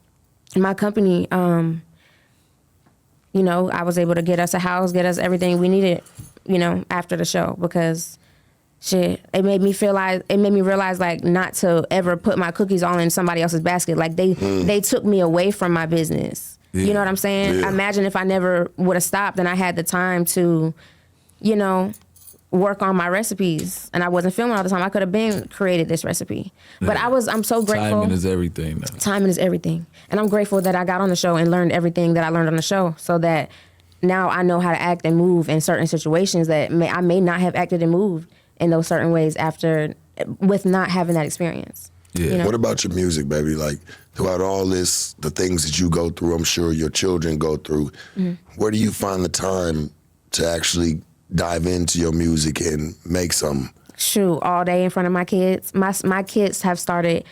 my company, you know, I was able to get us a house, get us everything we needed, you know, after the show, because shit, it made me realize like not to ever put my cookies all in somebody else's basket. Like they took me away from my business. Yeah. You know what I'm saying? Yeah. Imagine if I never would have stopped and I had the time to, you know, work on my recipes, and I wasn't filming all the time. I could have been created this recipe. But I'm so grateful. Timing is everything, though. Timing is everything. And I'm grateful that I got on the show and learned everything that I learned on the show, so that now I know how to act and move in certain situations that I may not have acted and moved in those certain ways with not having that experience. Yeah. You know? What about your music, baby? Like, throughout all this, the things that you go through, I'm sure your children go through, where do you find the time to actually dive into your music and make some? Shoot, all day in front of my kids. My kids have started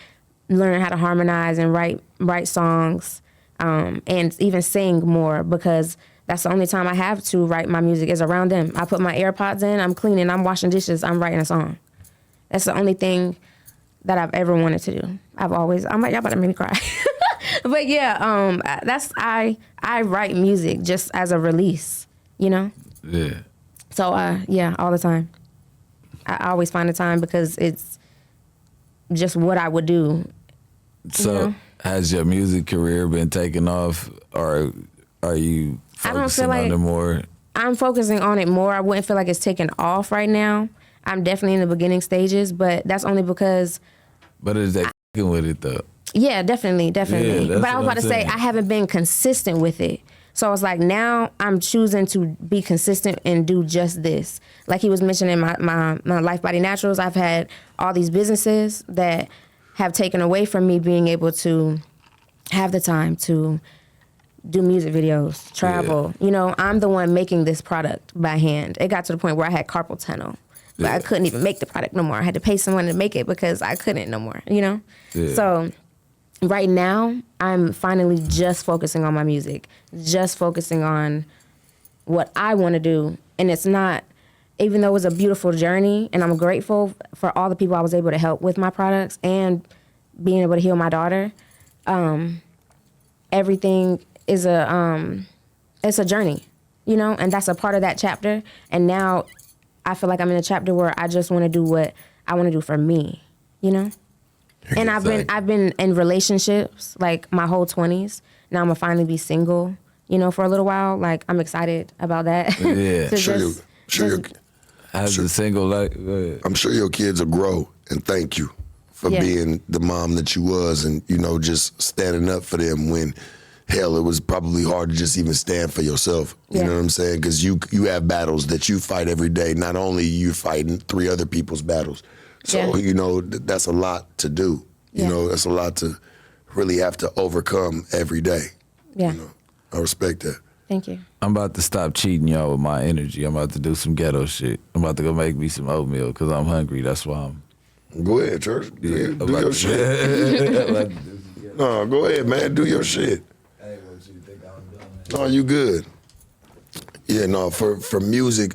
learning how to harmonize and write songs, and even sing more, because that's the only time I have to write my music is around them. I put my AirPods in, I'm cleaning, I'm washing dishes, I'm writing a song. That's the only thing that I've ever wanted to do. I'm like, y'all about to make me cry. But yeah, I write music just as a release, you know? Yeah. So, all the time. I always find the time, because it's just what I would do. So, you know? Has your music career been taking off, or are you focusing on it more? I'm focusing on it more. I wouldn't feel like it's taking off right now. I'm definitely in the beginning stages, but that's only because... But is that with it, though? Yeah, definitely. Yeah, but I was about to say, I haven't been consistent with it. So I was like, now I'm choosing to be consistent and do just this. Like he was mentioning my Life Body Naturals, I've had all these businesses that have taken away from me being able to have the time to do music videos, travel. Yeah. You know, I'm the one making this product by hand. It got to the point where I had carpal tunnel. But I couldn't even make the product no more. I had to pay someone to make it because I couldn't no more, you know? Yeah. So right now, I'm finally just focusing on my music, just focusing on what I want to do. And it's not, even though it was a beautiful journey, and I'm grateful for all the people I was able to help with my products and being able to heal my daughter, everything is it's a journey, you know? And that's a part of that chapter. And now I feel like I'm in a chapter where I just want to do what I want to do for me, you know? And I've been in relationships like my whole 20s. Now I'm gonna finally be single, you know, for a little while. Like I'm excited about that. Yeah. As a single, like, I'm sure your kids will grow and thank you for being the mom that you was, and you know, just standing up for them when, hell, it was probably hard to just even stand for yourself. You know what I'm saying? Because you have battles that you fight every day. Not only you fighting 3 other people's battles. So, you know, that's a lot to do. You know, that's a lot to really have to overcome every day. Yeah. You know, I respect that. Thank you. I'm about to stop cheating y'all with my energy. I'm about to do some ghetto shit. I'm about to go make me some oatmeal because I'm hungry. That's why I'm... Go ahead, Church. Do your shit. No, go ahead, man. Do your shit. I ain't want you to think I'm doing that. No, you good. Yeah, no, for music,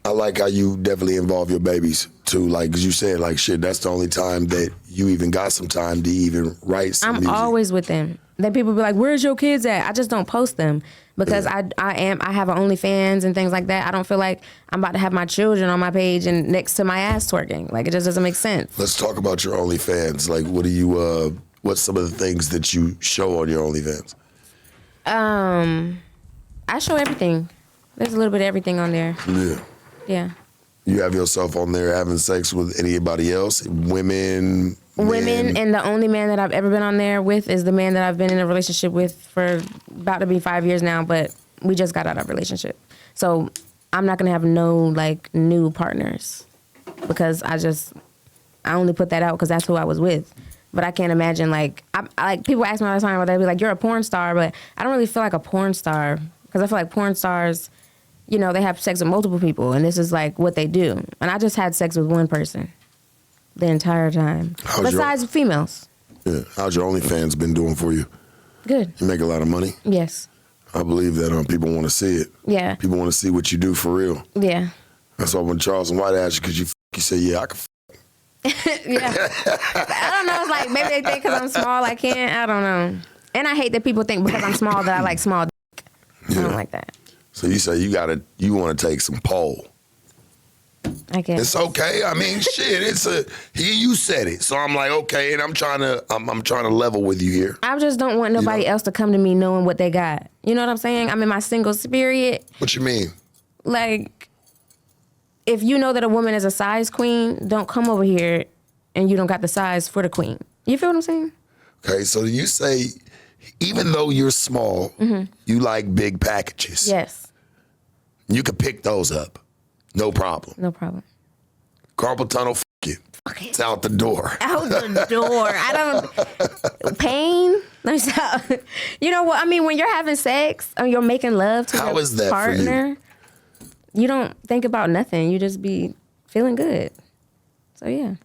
I like how you definitely involve your babies too. Like, as you said, like, shit, that's the only time that you even got some time to even write some music. I'm always with them. Then people be like, where's your kids at? I just don't post them because I have an OnlyFans and things like that. I don't feel like I'm about to have my children on my page and next to my ass twerking. Like, it just doesn't make sense. Let's talk about your OnlyFans. Like, what do you, what's some of the things that you show on your OnlyFans? I show everything. There's a little bit of everything on there. Yeah. Yeah. You have yourself on there having sex with anybody else? Women, and the only man that I've ever been on there with is the man that I've been in a relationship with for about to be 5 years now, but we just got out of a relationship. So I'm not gonna have no like new partners because I only put that out because that's who I was with. But I can't imagine like people ask me all the time, they'll be like, "You're a porn star," but I don't really feel like a porn star because I feel like porn stars, you know, they have sex with multiple people, and this is like what they do. And I just had sex with one person the entire time, besides females. Yeah. How's your OnlyFans been doing for you? Good. You make a lot of money? Yes. I believe that people want to see it. Yeah. People want to see what you do for real. Yeah. That's why when Charleston White asked you, could you say, yeah, I can yeah. I don't know. It's like maybe they think because I'm small I can't. I don't know. And I hate that people think because I'm small that I like small dick. Yeah. I don't like that. So you say you want to take some pole. I guess. It's okay. I mean, shit, you said it. So I'm like, okay, and I'm trying to level with you here. I just don't want nobody else to come to me knowing what they got. You know what I'm saying? I'm in my single spirit. What you mean? Like, if you know that a woman is a size queen, don't come over here and you don't got the size for the queen. You feel what I'm saying? Okay, so you say, even though you're small, you like big packages. Yes. You can pick those up. No problem. No problem. Carpal tunnel, it. It's out the door. Out the door. I don't... Pain? You know what? I mean, when you're having sex or you're making love to How your is that partner, for you don't think about nothing. You just be feeling good. So, yeah.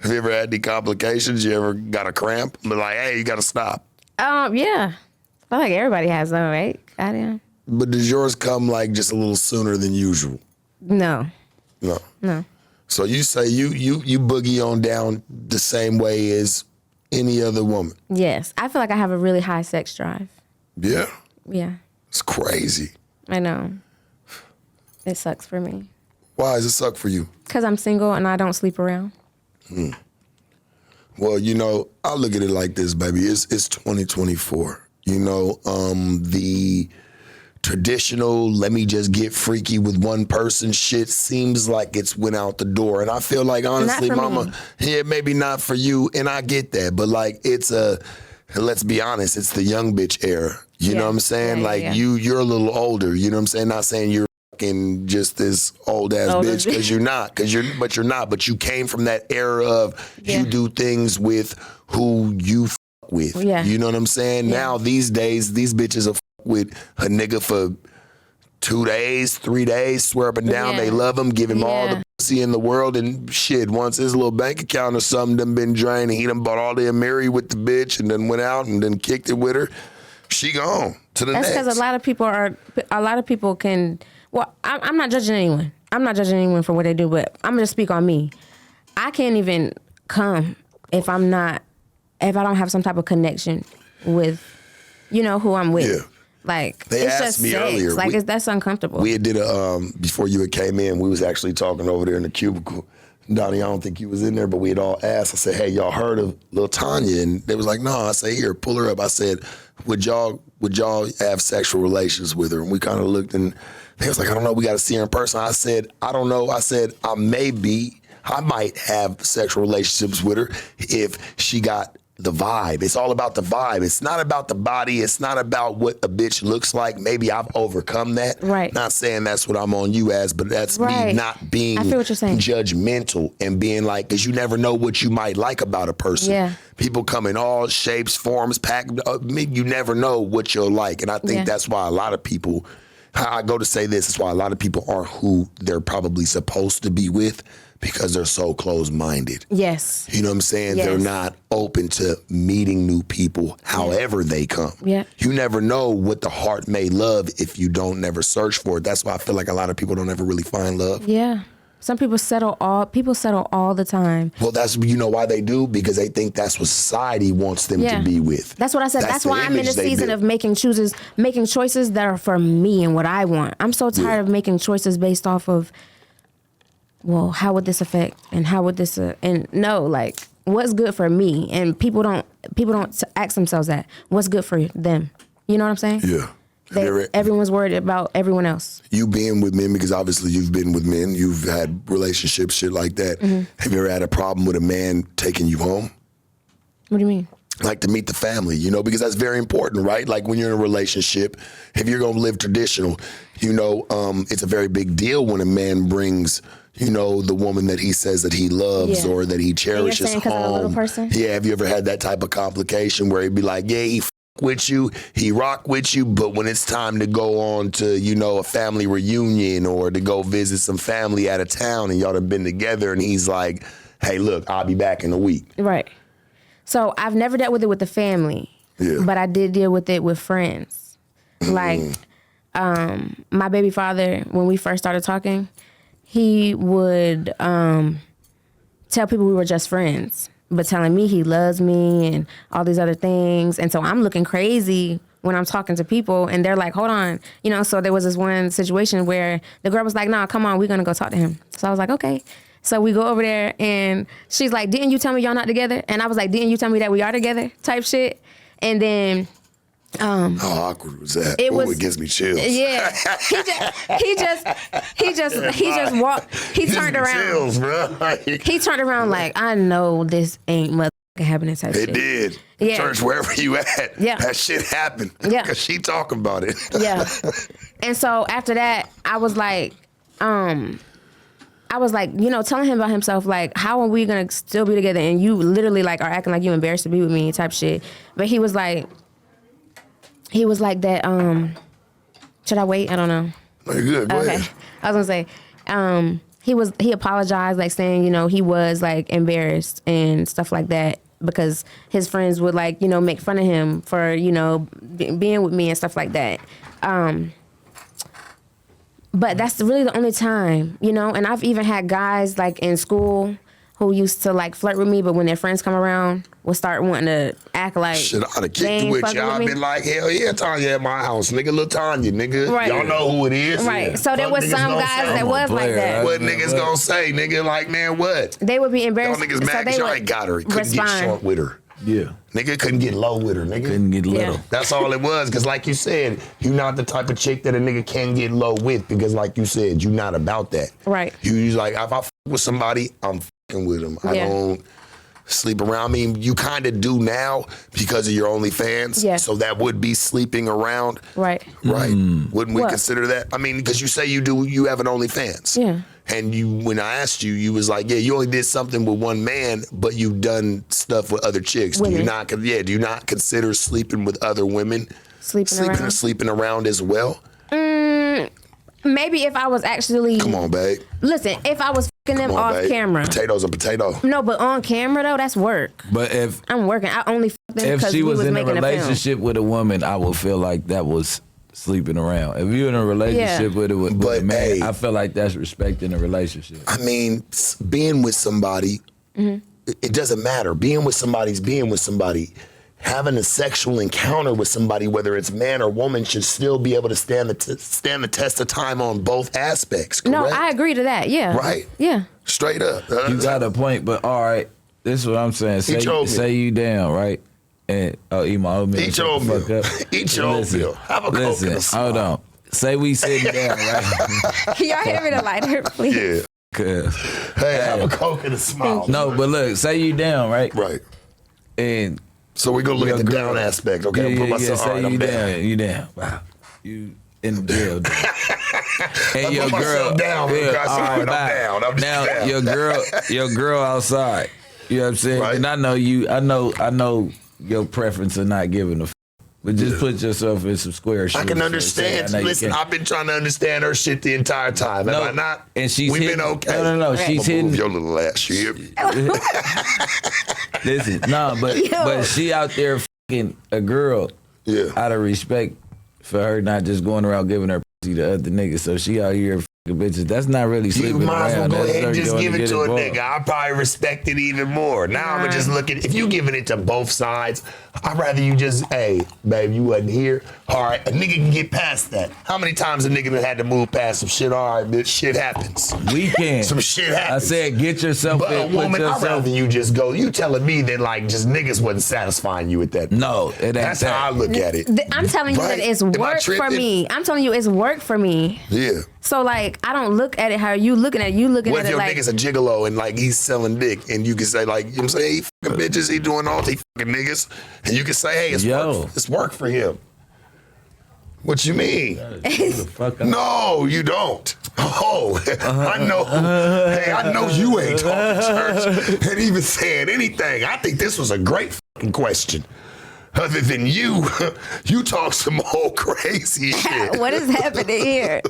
Have you ever had any complications? You ever got a cramp? But like, hey, you got to stop. Yeah. I feel like everybody has them, right? But does yours come like just a little sooner than usual? No. No. So you say you boogie on down the same way as any other woman? Yes. I feel like I have a really high sex drive. Yeah? Yeah. It's crazy. I know. It sucks for me. Why does it suck for you? Because I'm single and I don't sleep around. Well, you know, I look at it like this, baby. It's 2024. You know, the traditional, let me just get freaky with one person shit seems like it's went out the door. And I feel like, honestly, mama, yeah, maybe not for you. And I get that. But like, let's be honest, it's the young bitch era. You know what I'm saying? You're a little older. You know what I'm saying? Not saying you're fucking just this old ass bitch because you're not. But you're not. But you came from that era of you do things with who you with. Yeah. You know what I'm saying? Yeah. Now, these days, these bitches are with a nigga for 2 days, 3 days, swear up and down they love him, give him all the pussy in the world, and shit, once his little bank account or something done been drained and he done bought all day and married with the bitch and then went out and then kicked it with her, she gone to the next. That's because a lot of people can, well, I'm not judging anyone. I'm not judging anyone for what they do, but I'm going to speak on me. I can't even come if I don't have some type of connection with, you know, who I'm with. Yeah. Like, they it's asked just me sex. earlier. Like, that's uncomfortable. We did before you had came in, we was actually talking over there in the cubicle. Donnie, I don't think you was in there, but we had all asked. I said, hey, y'all heard of Lil Tanya? And they was like, no. I said, here, pull her up. I said, would y'all have sexual relations with her? And we kind of looked and they was like, I don't know. We got to see her in person. I said, I don't know. I said, I might have sexual relationships with her if she got the vibe. It's all about the vibe. It's not about the body. It's not about what a bitch looks like. Maybe I've overcome that. Right. Not saying that's what I'm on you as, but that's me not being I feel what you're saying. judgmental and being like, because you never know what you might like about a person. Yeah. People come in all shapes, forms, you never know what you'll like. And I think that's why a lot of people, I go to say this, it's why a lot of people aren't who they're probably supposed to be with, because they're so closed-minded. Yes. You know what I'm saying? Yes. They're not open to meeting new people however they come. Yeah. You never know what the heart may love if you don't never search for it. That's why I feel like a lot of people don't ever really find love. Yeah. Some people settle all the time. Well, that's, you know why they do? Because they think that's what society wants them to be with. That's what I said. That's why I'm in a season of making choices that are for me and what I want. I'm so tired of making choices based off of, well, how would this affect, and how would this and no, like, what's good for me? And people don't ask themselves that. What's good for them? You know what I'm saying? Yeah. Everyone's worried about everyone else. You being with men, because obviously you've been with men, you've had relationships, shit like that. Mm-hmm. Have you ever had a problem with a man taking you home? What do you mean? Like to meet the family, you know, because that's very important, right? Like when you're in a relationship, if you're gonna live traditional, you know, it's a very big deal when a man brings, you know, the woman that he says that he loves or that he cherishes home. I'm a little person? Yeah, have you ever had that type of complication where he'd be like, yeah, he with you, he rock with you, but when it's time to go on to, you know, a family reunion or to go visit some family out of town and y'all have been together and he's like, hey, look, I'll be back in a week. Right. So I've never dealt with it with the family, but I did deal with it with friends. Like, my baby father, when we first started talking, he would tell people we were just friends, but telling me he loves me and all these other things. And so I'm looking crazy when I'm talking to people and they're like, hold on. You know, so there was this one situation where the girl was like, nah, come on, we're going to go talk to him. So I was like, okay. So we go over there and she's like, didn't you tell me y'all not together? And I was like, didn't you tell me that we are together type shit? And then how awkward was that? It gives me chills. Yeah. He just walked. He turned around. Chills, bro. He turned around like, I know this ain't motherfucking happening type shit. It did. Yeah. Church, wherever you at, that shit happened. Yeah. Because she talking about it. Yeah. And so after that, I was like, you know, telling him about himself, like, how are we gonna still be together? And you literally like are acting like you embarrassed to be with me type shit. But he was like that, should I wait? I don't know. No, you're good. Go ahead. I was gonna say, he apologized, like saying, you know, he was like embarrassed and stuff like that because his friends would like, you know, make fun of him for, you know, being with me and stuff like that. But that's really the only time, you know, and I've even had guys like in school who used to like flirt with me, but when their friends come around, will start wanting to act like shit, I'd have kicked you with you. I've been like, hell yeah, Tanya at my house, nigga, little Tanya, nigga. Right. Y'all know who it is. Right. Yeah. So there was some guys that was like that. What niggas gonna say, nigga? Like, man, what? They would be embarrassed. Y'all niggas mad because y'all ain't got her. Couldn't get short with her. Yeah. Nigga couldn't get low with her, nigga. Couldn't get little. Yeah. That's all it was, because like you said, you're not the type of chick that a nigga can get low with, because like you said, you're not about that. Right. You like, if I f with somebody, I'm f***ing with them. I don't sleep around. I mean, you kind of do now because of your OnlyFans. Yeah. So that would be sleeping around. Right. Right. Wouldn't we consider that? I mean, because you say you have an OnlyFans. Yeah. And when I asked you, you was like, yeah, you only did something with one man, but you've done stuff with other chicks. Women. Do you not consider sleeping with other women? Sleeping around as well? Maybe if I was actually... Come on, babe. Listen, if I was fucking them off camera. Potato's a potato. No, but on camera, though, that's work. But if... I'm working. I only fuck them if because she we was was in a making relationship with a woman, I would feel like that was sleeping around. If you're in a relationship with a man, I feel like that's respecting a relationship. I mean, being with somebody, it doesn't matter. Being with somebody's being with somebody. Having a sexual encounter with somebody, whether it's man or woman, should still be able to stand the test of time on both aspects, correct? No, I agree to that, yeah. Right? Yeah. Straight up. You got a point, but all right, this is what I'm saying. Say you down, right? And eat my oatmeal. Eat your oatmeal. Eat your oatmeal. Have a Coke and a smile. Hold on. Say we sitting down, right? Can y'all hand me the lighter, please? Yeah. Hey, have a Coke and a smile. No, but look, say you down, right? Right. And So we're gonna look at the down aspect. Okay, Yeah, I'll put myself. Say all right, I'm you down. down. You down. Wow. You in the jail. And I put myself down. All right, I'm down. I'm just now down. your girl outside. You know what I'm saying? Right. And I know you. I know your preference of not giving a. But just put yourself in some square shoes. I can understand. Listen, I've been trying to understand her shit the entire time. Have I not? And she's We've hitting, been okay. No. Okay. She's hitting. Move your little ass. You hear me? Listen, but she out there fucking a girl. Yeah. Out of respect for her not just going around giving her pussy to other niggas. So she out here fucking bitches. That's not really sleeping You might as well around. go That's ahead and her just going give to it get to a involved. nigga. I'll probably respect it even more. Now I'm just looking. If you giving it to both sides, I'd rather you just, hey, babe, you wasn't here. All right, a nigga can get past that. How many times a nigga done had to move past some shit? All right, bitch, shit happens. We can. Some shit happens. I said, get yourself But a in. woman, Put I'd yourself. rather you just go. You telling me that like just niggas wasn't satisfying you with that. No, it ain't That's that. how I look at it. I'm telling you Right? that it's Am I work for tripping? me. I'm telling you it's work for me. Yeah. So like I don't look at it how you looking at it. You looking What at if it your like nigga's a gigolo and like he's selling dick and you can say like, you know what I'm saying, he fucking bitches, he doing all these fucking niggas, and you can say, hey, it's work for him. What you mean? No, you don't. Oh, I know. Hey, I know you ain't talking church and even saying anything. I think this was a great fucking question. Other than you talk some old crazy shit. what is happening here?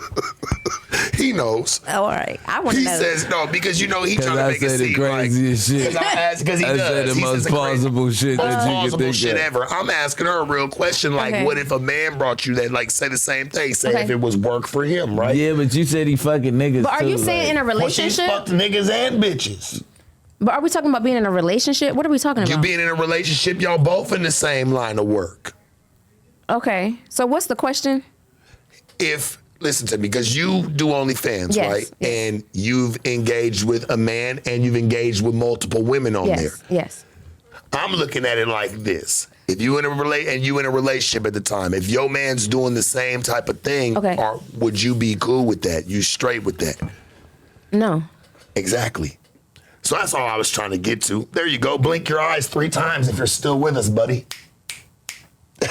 He knows. Oh, all right, I want to He know. says no because you know he trying to I make it said the seem like. craziest shit. Because he I does. said the He most says the crazy- plausible shit that you could plausible think shit of. ever. I'm asking her a real question like, Okay. what if a man brought you that? Like, say the same thing. Say Okay. if it was work for him, right? Yeah, but you said he fucking niggas But are too, you saying in a Well, she's relationship? fucked niggas and bitches. But are we talking about being in a relationship? What are we talking You about? being in a relationship, y'all both in the same line of work. Okay, so what's the question? If listen to me, because you do OnlyFans, Yes, right? yes. And you've engaged with a man and you've engaged with multiple women on there. Yes. I'm looking at it like this. If you in a relationship at the time, if your man's doing the same type of thing, Okay. or would you be cool with that? You straight with that? No. Exactly. So that's all I was trying to get to. There you go. Blink your eyes 3 times if you're still with us, buddy. But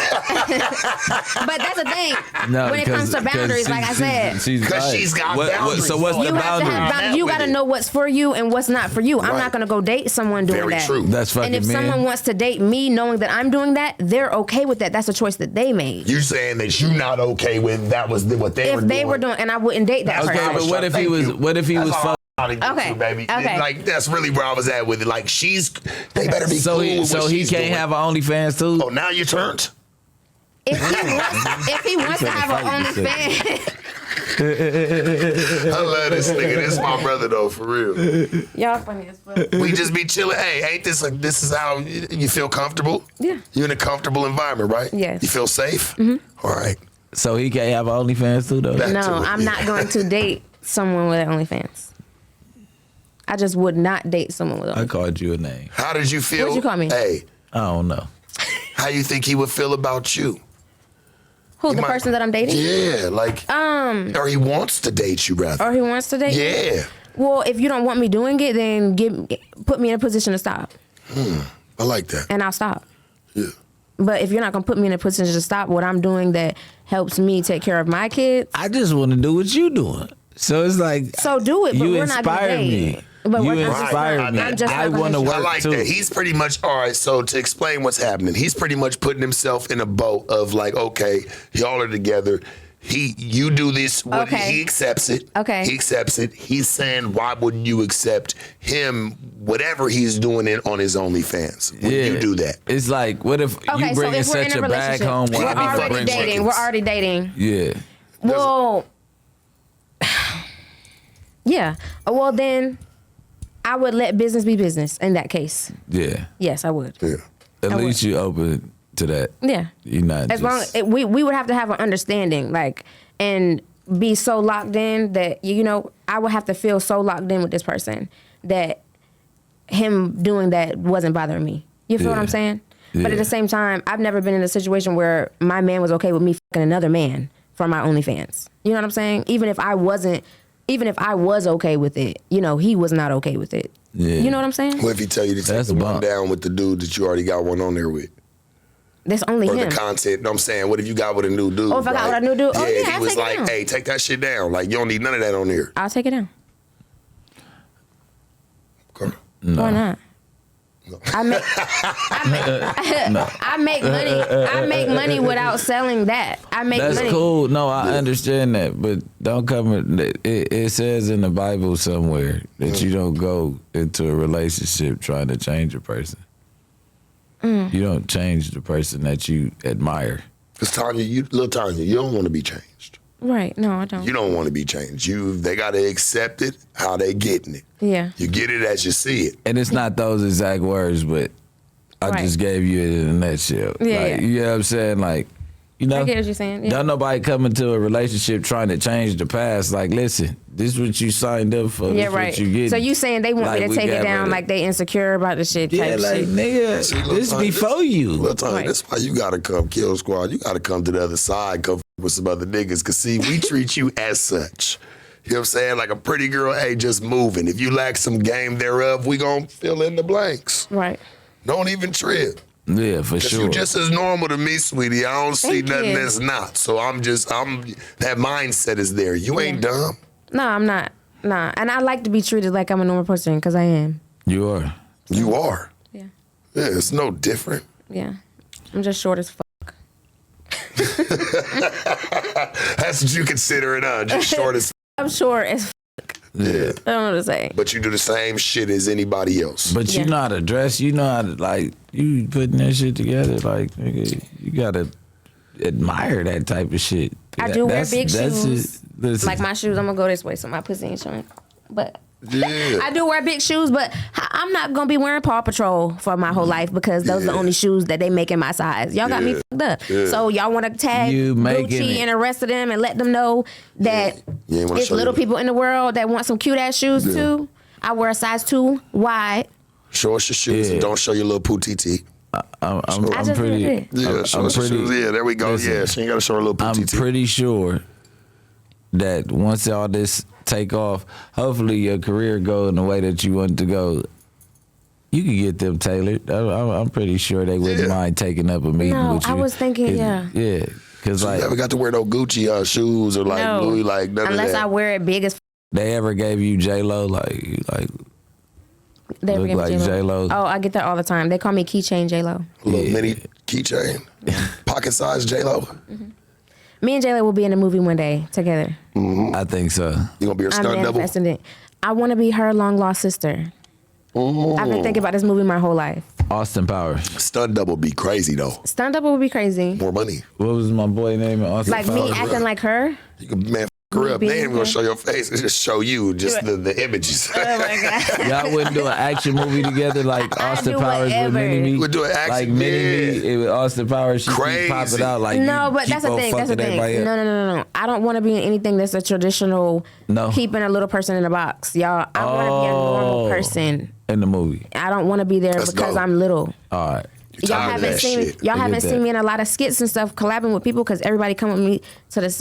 that's the thing. No, when it comes to boundaries, like I said, Because she's got boundaries. So what's You the you have to boundary? have boundaries. You got to know what's for you and what's not for you. I'm Right. not going to go date someone doing Very that. true. That's fucking And if men. someone wants to date me knowing that I'm doing that, they're okay with that. That's a choice that they made. You saying that you not okay with that was what they were If doing. they were doing, and I wouldn't date that That's person. what I Okay, was but what trying if to he thank was? you. What if he That's was? all Fuck, I'm trying to get Okay, to, baby. okay. Like that's really where I was at with it. Like they better be so cool he with what he she's can't doing. have an OnlyFans too. Oh, now you turned. If he wants to have an OnlyFans, I love this nigga. This is my brother though, for real. y'all funny as fuck. We just be chilling. Hey, ain't this like this is how you feel comfortable? Yeah. You in a comfortable environment, right? Yes. You feel safe? Mm-hmm. All right. So he can't have an OnlyFans too, though. Back No, to it, I'm yeah. not going to date someone with an OnlyFans. I just would not date someone with I OnlyFans. called you a name. How did you feel? What'd you call me? Hey, I don't know. how you think he would feel about you? Who, He the might- person that I'm dating? Yeah, like or he wants to date you rather. Or he wants to date me? Yeah. Well, if you don't want me doing it, then put me in a position to stop, I like that. and I'll stop. Yeah. But if you're not gonna put me in a position to stop what I'm doing that helps me take care of my kids, I just want to do what you doing. So it's like so do it. But you we're not gonna inspire date. me. But You we're not- inspire Right. me. I'm just I not gonna want to hit you. work I like too. that. He's pretty much all right. So to explain what's happening, he's pretty much putting himself in a boat of like, okay, y'all are together. You do this. Okay. He accepts it. Okay. He accepts it. He's saying, why wouldn't you accept him? Whatever he's doing it on his OnlyFans, would you do that? It's like, what if Okay, you so bringing if we're in such a a bag relationship, home? we're while I already bring dating. chickens? We're already dating. Yeah. Well, yeah. Well, then I would let business be business in that case. Yeah. Yes, I would. Yeah. At I least you open to that. Yeah. You're not As just, long we would have to have an understanding, like, and be so locked in that I would have to feel so locked in with this person that him doing that wasn't bothering me. You feel what Yeah. I'm saying? But Yeah. at the same time, I've never been in a situation where my man was okay with me fucking another man for my OnlyFans. You know what I'm saying? Even if I was okay with it, he was not okay with it. Yeah. You know what I'm saying? What if he tell you to take That's the a one bump. down with the dude that you already got one on there with? That's only or him. the content. No, I'm saying, what if you got with a new dude? Oh, if I got with a new dude? Oh, yeah, he I'll was take it like, down. hey, take that shit down. Like, you don't need none of that on here. I'll take it down. Okay. No. Why not? No. I make money without selling that. I make That's money. cool. No, I understand that, but don't come. It says in the Bible somewhere that you don't go into a relationship trying to change a person. You don't change the person that you admire. Because Tanya, little Tanya, you don't want to be changed. Right. No, I don't. You don't want to be changed. They got to accept it how they getting it. Yeah. You get it as you see it. And it's not those exact words, but I just gave you it in a nutshell. Yeah, like, yeah. You know what I'm saying? Like, you know, I get what you're saying. Yeah. don't nobody come into a relationship trying to change the past. Like, listen, this is what you signed up for. Yeah, this right. What you get. So you saying they want me to take it down like they insecure about the shit type yeah, like, shit. nigga, See, this Tanya, before you. Look, Tanya, Right. that's why you got to come kill squad. You got to come to the other side, come with some other niggas. Because, see, we treat you as such. You know what I'm saying? Like a pretty girl, hey, just moving. If you lack some game thereof, we going to fill in the blanks. Right. Don't even trip. Yeah, for Because sure. you just as normal to me, sweetie. I don't see Thank nothing you. that's not. So that mindset is there. You ain't dumb. No, I'm not. Nah. And I like to be treated like I'm a normal person because I am. You are. You are. Yeah. Yeah, it's no different. Yeah. I'm just short as fuck. That's what you consider it, just short as I'm short as fuck. yeah. I don't know what to say. But you do the same shit as anybody else. But you Yeah. know how to dress. You know how to, like, you putting that shit together. Like, nigga, you got to admire that type of shit. I do wear big that's shoes. Listen, Like my shoes, I'm gonna go this way so my pussy ain't showing. But Yeah. I do wear big shoes, but I'm not gonna be wearing Paw Patrol for my whole life because those are the only shoes that they make in my size. Y'all got me fucked up. Yeah. So y'all want to tag You making Gucci it. and the rest of them and let them know that You ain't wanna it's show little your- people in the world that want some cute ass shoes too. I wear a size 2 wide. Show us your shoes and don't show your little pootie. I'm I just pretty. did. Yeah, show I'm us your pretty. shoes. Yeah, there we go. Listen, Yeah, she ain't got to show her little I'm pootie. pretty sure that once all this take off, hopefully your career go in the way that you want it to go. You can get them tailored. I'm pretty sure they wouldn't mind taking up a meeting No, with you. I was thinking, yeah. Yeah, because You like never got to wear no Gucci shoes or like No. Louis, like none Unless of that. I wear it big as they ever gave you J-Lo, like they Look give me like J-Lo. J-Lo. Oh, I get that all the time. They call me Keychain J-Lo. A little mini keychain, pocket size J-Lo. Me and J-Lo will be in a movie one day together. I think so. You gonna be her I'm stunt double? manifesting it. I want to be her long lost sister. I've been thinking about this movie my whole life. Austin Powers. Stunt double be crazy though. Stunt double would be crazy. More money. What was my boy name in Austin Like Powers? me acting like her. You can man her up. being They ain't even gonna her? show your face. It's just show you just the images. Oh my god. Y'all wouldn't do an action movie together like I Austin do Powers with whatever. Mini Me? We'd do an action, like Mini Me yeah. with Austin Powers. She keep Crazy. popping out like No, you but keep that's the on thing. That's the fucking thing. everybody up. No. I don't want to be in anything that's a traditional No. keeping a little person in a box. Y'all, I want to be a normal person. In the movie. I don't want to be there Let's because go. I'm little. All right. You Y'all tired of haven't that seen shit. y'all I get haven't that. seen me in a lot of skits and stuff collabing with people because everybody come with me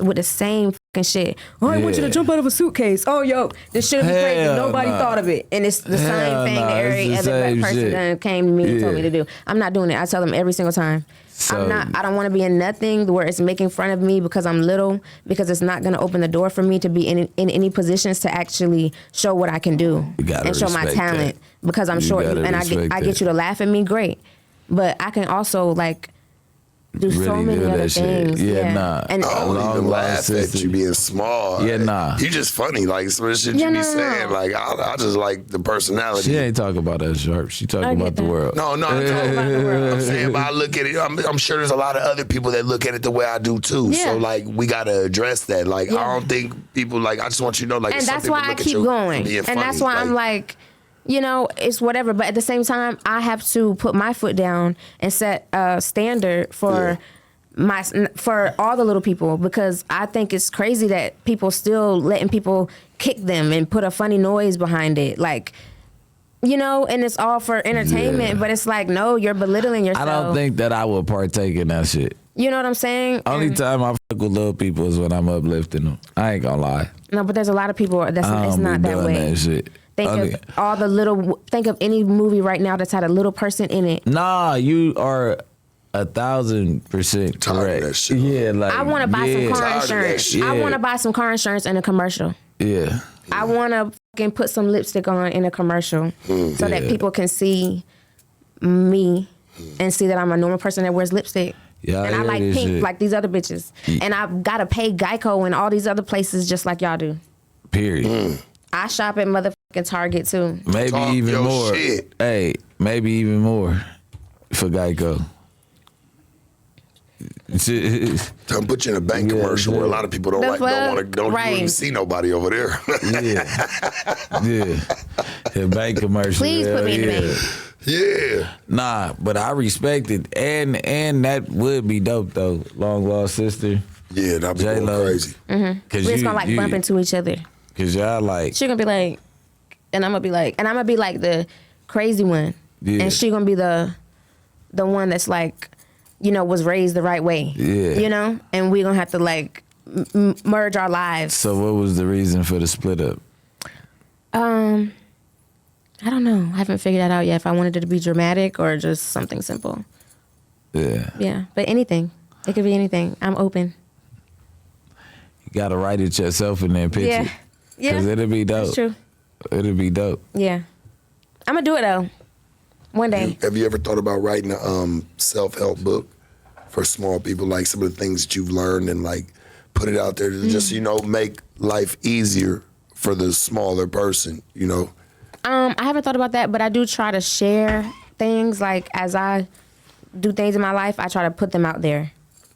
with the same fucking shit. Oh, I want you to Yeah. jump out of a suitcase. Oh, yo, this should be crazy. Hell Nobody nah. thought of it, and it's the Hell same thing nah, that every it's the other same black person shit. done came to me and told me Yeah. to do. I'm not doing it. I tell them every single time. So- I don't want to be in nothing where it's making fun of me because I'm little, because it's not going to open the door for me to be in any positions to actually show what I can do You gotta and show my respect talent that. because I'm You short gotta and I respect get that. you to laugh at me, great. But I can also like do so Really many do other that shit. things. Yeah, nah. And I don't Long even lost laugh at sister. you being small. Yeah, nah. You just funny. Like some of the shit Yeah, you be no. saying. Like I just like the personality. She ain't talking about us, Sharp. She talking I get about the that. world. No, I'm talking about the world. I'm saying, but I look at it. I'm sure there's a lot of other people that look at it the way I do too. Yeah. So like, we gotta address that. Like, Yeah. I don't think people like. I just want you to know, like, and some that's people why I look at keep you going. being And funny. that's why I'm like, you know, it's whatever. But at the same time, I have to put my foot down and set a standard for for all the little people, because I think it's crazy that people still letting people kick them and put a funny noise behind it. Like, you know, and it's all for entertainment, Yeah. but it's like, no, you're belittling yourself. I don't think that I would partake in that shit. You know what I'm saying? Only And- time I fuck with little people is when I'm uplifting them. I ain't gonna lie. No, but there's a lot of people that's I it's don't not be that doing way. that shit. Think of any movie right now that's had a little person in it. Nah, you are 1,000% correct. That shit. Yeah, like I want to buy some car Tired of that insurance. shit. I want to buy some car insurance in a commercial. Yeah. I want to fucking put some lipstick on in a commercial so that people can see me and see that I'm a normal person that wears lipstick. Yeah, and I like pink shit. like these other bitches. And I've got to pay Geico and all these other places just like y'all do. Period. I shop at motherfucking Target too. Maybe Talk even your more. shit. Hey, maybe even more for Geico. Time put you in a bank commercial where a lot of people don't even see nobody over there. Yeah. A bank commercial. Please put me in the bank. Yeah. Nah, but I respect it. And that would be dope though. Long lost sister. Yeah, that'd be going J-Lo. crazy. We're just gonna like bump into each other. Cause y'all like She gonna be like, and I'm gonna be like the crazy one. Yeah. And she gonna be the one that's like, you know, was raised the right way. Yeah. You know? And we gonna have to like merge our lives. So what was the reason for the split up? I don't know. I haven't figured that out yet if I wanted it to be dramatic or just something simple. Yeah. Yeah. But anything. It could be anything. I'm open. You gotta write it yourself and then pitch it. Yeah. Cause it'll be dope. That's true. It'll be dope. Yeah. I'm gonna do it though. One day. Have you ever thought about writing a self-help book for small people, like some of the things that you've learned and like put it out there to just, you know, make life easier for the smaller person, you know? I haven't thought about that, but I do try to share things. Like as I do things in my life, I try to put them out there.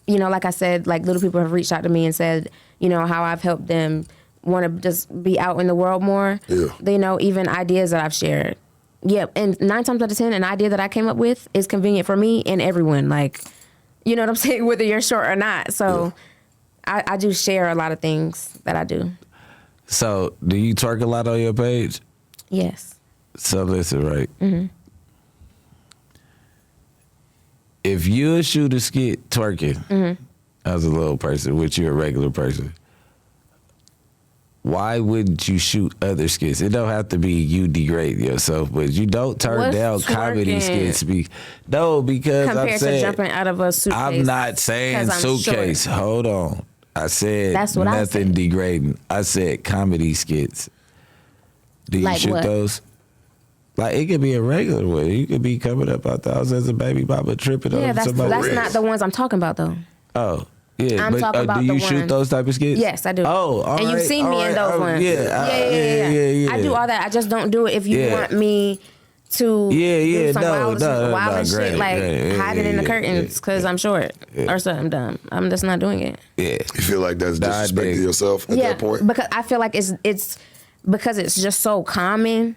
You know, like I said, like little people have reached out to me and said, you know, how I've helped them want to just be out in the world more. Yeah. You know, even ideas that I've shared. Yeah, and 9 times out of 10, an idea that I came up with is convenient for me and everyone. Like, you know what I'm saying? Whether you're short or not. So I do share a lot of things that I do. So do you twerk a lot on your page? Yes. So listen, right? Mm-hmm. If you shoot a skit twerking as a little person, which you're a regular person, why wouldn't you shoot other skits? It don't have to be you degrade yourself, but you don't turn What's down comedy twerking? skits. No, because Compared I'm saying, to jumping out of a suitcase. I'm not saying 'Cause I'm suitcase. short. Hold on. I said That's what I nothing said. degrading. I said comedy skits. Do you Like shoot what? those? Like it could be a regular way. You could be coming up out the house as a baby mama tripping Yeah, over that's somebody. not the ones I'm talking about though. Oh, yeah. I'm talking about do you the shoot ones- those type of skits? Yes, I do. Oh, all and you've right, seen all me in right. those Oh, ones. Yeah. I do all that. I just don't do it if you Yeah. want me to do some wild no, shit, great, like great. hide it in the Yeah, curtains because I'm short or something dumb. I'm just not doing it. Yeah. You feel like that's Nah, I disrespecting dig. yourself at Yeah, that point? because I feel like it's because it's just so common.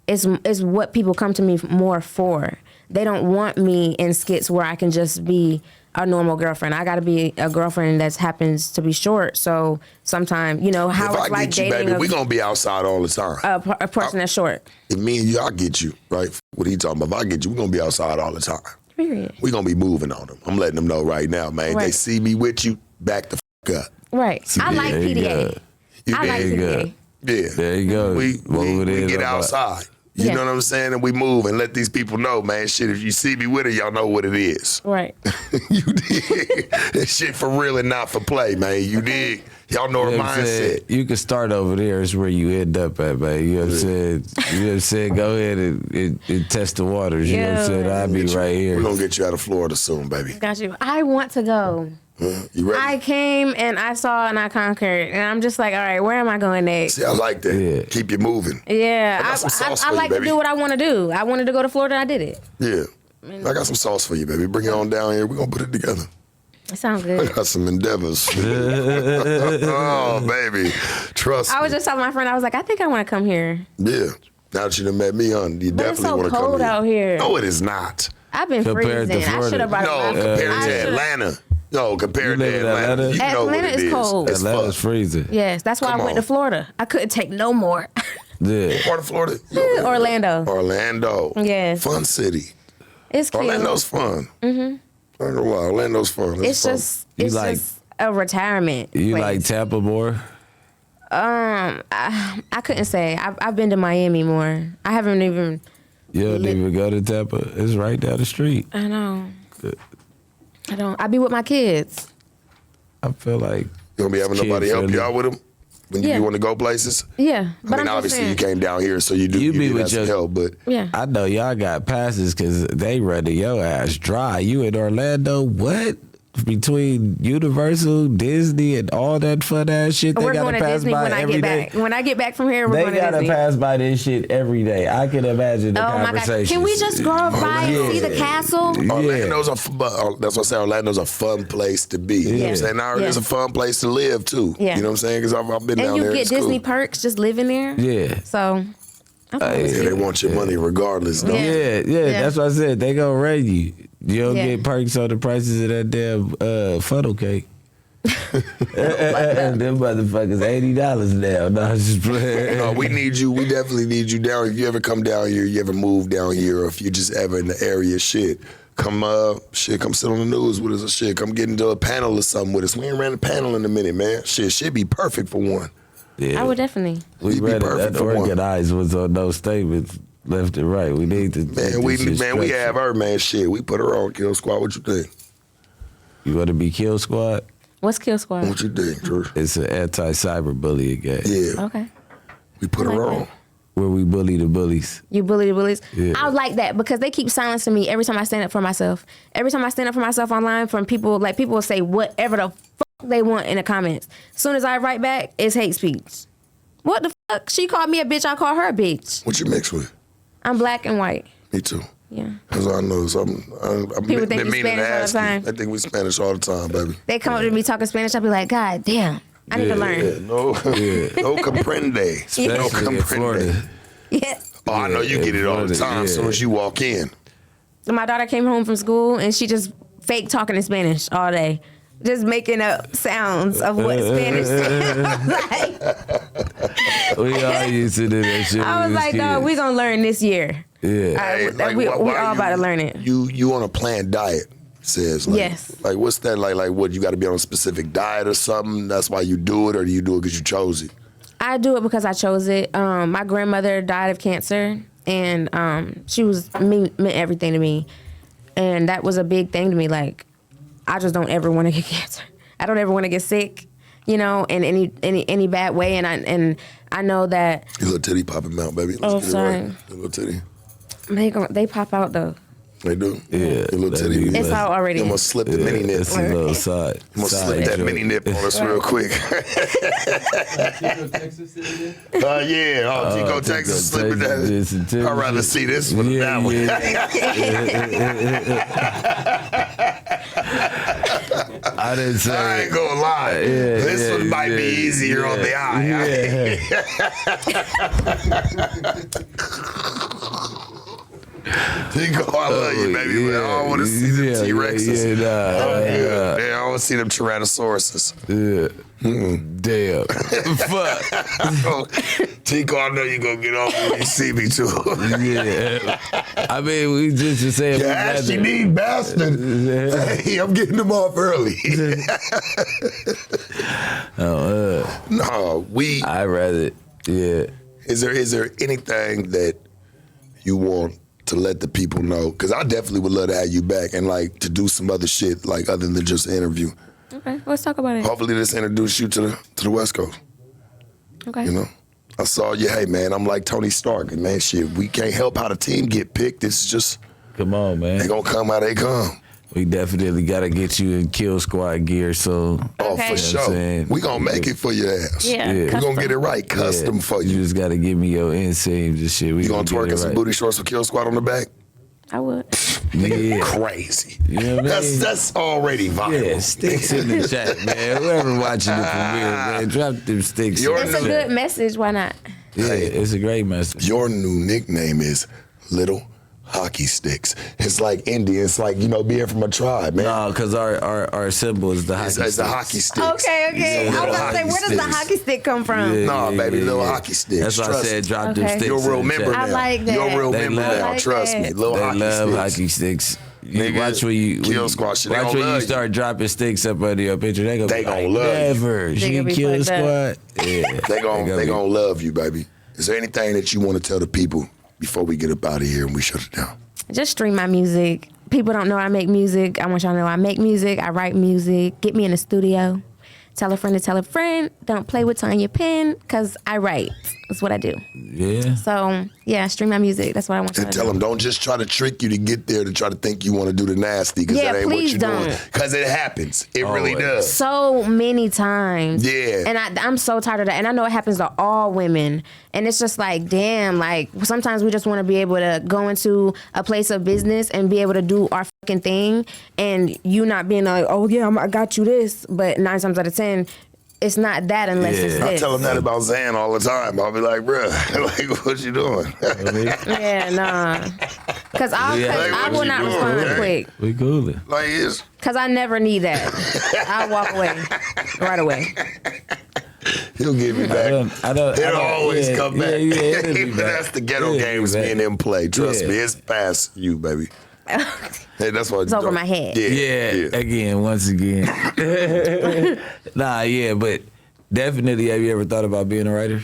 It's what people come to me more for. They don't want me in skits where I can just be a normal girlfriend. I got to be a girlfriend that happens to be short. So sometimes, you know, how If it's I like get you, dating baby, we gonna be outside all the time. a person that's short. If me and you, I get you, right? What he talking about? If I get you, we gonna be outside all the time. Period. We gonna be moving on them. I'm letting them know right now, man. If they Right. see me with you, back the fuck up. Right. I like there you PDA. go. You I like dig? PDA. Yeah. There you go. We What it is get about- outside. You Yeah. know what I'm saying? And we move and let these people know, man, shit, if you see me with it, y'all know what it is. Right. You dig? That shit for real and not for play, man. You dig? Y'all know our You know what I'm saying? mindset. You can start over there. Is where you end up at, man. You know what I'm saying? You know what I'm saying? Go ahead and test the waters. You know what I'm saying? I'll be right here. We're gonna get you out of Florida soon, baby. Got you. I want to go. You ready? I came and I saw and I conquered. And I'm just like, all right, where am I going next? See, I like that. Yeah. Keep you moving. Yeah. I got some sauce I for you, like to baby. do what I want to do. I wanted to go to Florida. I did it. Yeah. I got some sauce for you, baby. Bring it on down here. We're gonna put it together. It sounds I good. got some endeavors. Oh, baby. Trust me. I was just telling my friend, I was like, I think I want to come here. Yeah. Now that you done met me, on, you But it's definitely so want to come cold here. out here. No, it is not. I've been Compared to freezing. I Florida. should have brought No, my compared I to should've- Atlanta. No, compared You to live in Atlanta. Atlanta? You know what Atlanta it is is. cold. It's Atlanta's fuck. freezing. Yes, that's why Come I went on. to Florida. I couldn't take no more. Yeah. Part of Florida? Orlando. Orlando. Yes. Fun city. It's cute. Orlando's fun. Mm-hmm. I don't know why. Orlando's fun. It's fun. just You it's like- just a retirement. You place. like Tampa more? I couldn't say. I've been to Miami more. I haven't even. You don't even go to Tampa. It's right down the street. I know. I don't. I be with my kids. I feel like You don't be having nobody help you out with them when you want to go places? Yeah. But I mean, obviously you came down here, so you be with your help, but yeah. I know y'all got passes because they ready your ass dry. You in Orlando, what? Between Universal, Disney, and all that fun ass shit, they gotta pass by every day. When I get back from here, we're going to Disney. They gotta pass by this shit every day. I can imagine the conversation. My God. Can we just go by and see the castle? Orlando's that's what I say. Orlando's a fun place to be. You know what I'm saying? Now it's a fun place to live too. Yeah. You know what I'm saying? Because I've been down there. And you get Disney perks just living there. Yeah. So. They want your money regardless. Though. Yeah. That's what I said. They gonna rate you. You don't get perks on the prices of that damn funnel cake. Them motherfuckers $80 now. No, I'm just playing. No, we need you. We definitely need you down. If you ever come down here, you ever move down here, or if you're just ever in the area, come sit on the news with us or shit. Come get into a panel or something with us. We ain't ran a panel in a minute, man. Shit be perfect for one. Yeah. I would definitely. We read that Organized was on those statements left and right. We need to. We have her, man. Shit, we put her on Kill Squad. What you think? You want to be Kill Squad? What's Kill Squad? What you think, Drew? It's an anti-cyberbullying game. Yeah. Okay. We put her on. Where we bully the bullies. You bully the bullies? Yeah. I would like that because they keep silencing me every time I stand up for myself. Every time I stand up for myself online from people, like people will say whatever the fuck they want in the comments. As soon as I write back, it's hate speech. What the fuck? She called me a bitch, I call her a bitch. What you mix with? I'm black and white. Me too. Yeah. That's all I know. So people think we Spanish all the time. I think we Spanish all the time, baby. They come up to me talking Spanish, I'll be like, God damn, I need to learn. No comprende. No comprende. Yeah. Oh, I know you get it all the time as soon as you walk in. My daughter came home from school and she just fake talking in Spanish all day. Just making up sounds of what Spanish sounds like. We all used to do that shit. I was like, dog, we gonna learn this year. Yeah. We all about to learn it. You on a planned diet, says. Yes. Like, what's that like? Like, what, you got to be on a specific diet or something? That's why you do it, or do you do it because you chose it? I do it because I chose it. My grandmother died of cancer, and she meant everything to me. And that was a big thing to me. Like, I just don't ever want to get cancer. I don't ever want to get sick, in any bad way. And I know that. Your little titty popping out, baby. Let's get sorry. It right. Your little titty. They pop out though. They do? Yeah. Your little titty. It's out already. You must slip the mini nip. It's a little side. You must slip that mini nip on us real quick. Tico, Texas, yeah. Oh, Tico, Texas, slipping that. I'd rather see this one than that one. I didn't say. I ain't gonna lie. This one might be easier on the eye. Tico, I love you, baby, but I don't want to see them T-Rexes. I don't want to see them Tyrannosauruses. Yeah. Damn. Fuck. Tico, I know you're going to get off when you see me, too. Yeah. I mean, we just saying. You ashy knee bastard. Hey, I'm getting them off early. I'd rather, yeah. Is there anything that you want to let the people know? Because I definitely would love to have you back and like to do some other shit like other than just an interview. Okay, let's talk about it. Hopefully this introduce you to the West Coast. Okay. You know? I saw you, hey man, I'm like Tony Stark, and man, shit, we can't help how the team get picked. It's just, come on, man. They gonna come how they come. We definitely gotta get you in Kill Squad gear, so. Oh, for sure. We gonna make it for your ass. Yeah. We gonna get it right, custom for you. You just gotta give me your inseams and shit. You gonna twerk in some booty shorts with Kill Squad on the back? I would. Yeah. Crazy. You know what I mean? That's already viral. Yeah, sticks in the chat, man. Whoever watching the premiere, man, drop them sticks. It's a good message. Why not? Yeah, it's a great message. Your new nickname is Little Hockey Sticks. It's like Indian. It's like, being from a tribe, man. No, because our symbol is the hockey sticks. It's the hockey sticks. Okay. I was about to say, where does the hockey stick come from? Yeah, no, baby, little hockey sticks. That's why I said drop them sticks. You're a real member now. I like that. You're a real member now. Trust me. Little hockey sticks. They love hockey sticks. Watch when you Kill Squad shit. Watch when you start dropping sticks up under your picture. They gonna like, love never. you. She Kill Squad. Yeah. They gonna love you, baby. Is there anything that you want to tell the people before we get up out of here and we shut it down? Just stream my music. people don't know I make music. I want y'all to know I make music. I write music. Get me in the studio. Tell a friend to tell a friend. Don't play with Tanya Pen, because I write. That's what I do. Yeah. So, yeah, stream my music. That's what I want you to And tell them, don't just try to trick you to get there to try to think you want to do the nasty, because that ain't what you're doing. Because it happens. It really does. So many times. Yeah. And I'm so tired of that. And I know it happens to all women. And it's just like, damn, like, sometimes we just want to be able to go into a place of business and be able to do our fucking thing. And you not being like, oh, yeah, I got you this. But 9 times out of 10, it's not that unless it's this. I tell them that about Zan all the time. I'll be like, bruh, like, what you doing? Yeah, nah. Because I will not respond quick. We coolin'. Like, it's... Because I never need that. I'll walk away right away. He'll give me back. It'll always come back. Yeah, Even that's the ghetto games being in play. Trust me, it's past you, baby. Hey, that's what it's over my head. Yeah. Again, once again. But definitely, have you ever thought about being a writer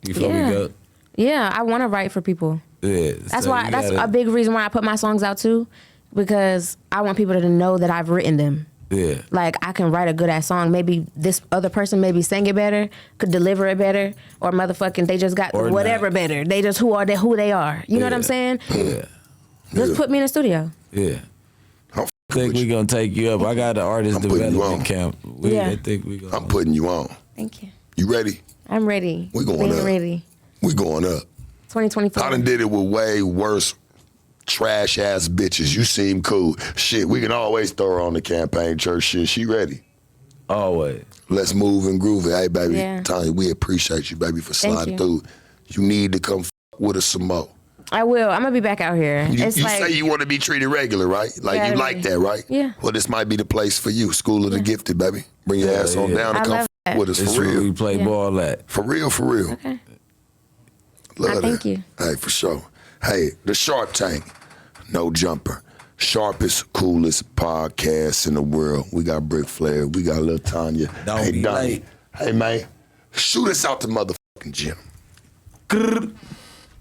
before we go? Yeah, I want to write for people. Yeah. That's why. That's a big reason why I put my songs out too, because I want people to know that I've written them. Yeah. Like, I can write a good ass song. Maybe this other person maybe sang it better, could deliver it better, or motherfucking they just got whatever better. They just who they are. You know what I'm saying? Yeah. Just put me in the studio. Yeah. I think we're going to take you up. I got an artist development camp. I think we gonna. I'm putting you on. Thank you. You ready? I'm ready. We going up. Ready. We going up. 2024. I done did it with way worse trash ass bitches. You seem cool. Shit, we can always throw her on the campaign church shit. She ready. Always. Let's move and groove it. Hey, baby, Yeah. Tanya, we appreciate you, baby, for sliding through. You need to come with us some more. I will. I'm going to be back out here. You it's like, say you want to be treated regular, right? Like, you like that, right? Yeah. Well, this might be the place for you. School of the Gifted, baby. Bring your ass on down and come with us, It's for real. We play ball at. For real, for real. Okay. Love that. Thank you. Hey, for sure. Hey, the Shark Tank, no jumper. Sharpest, coolest podcast in the world. We got Brick Flair. We got Lil Tanya. Don't hey, be Donnie. late. Hey, man, shoot us out the motherfucking gym.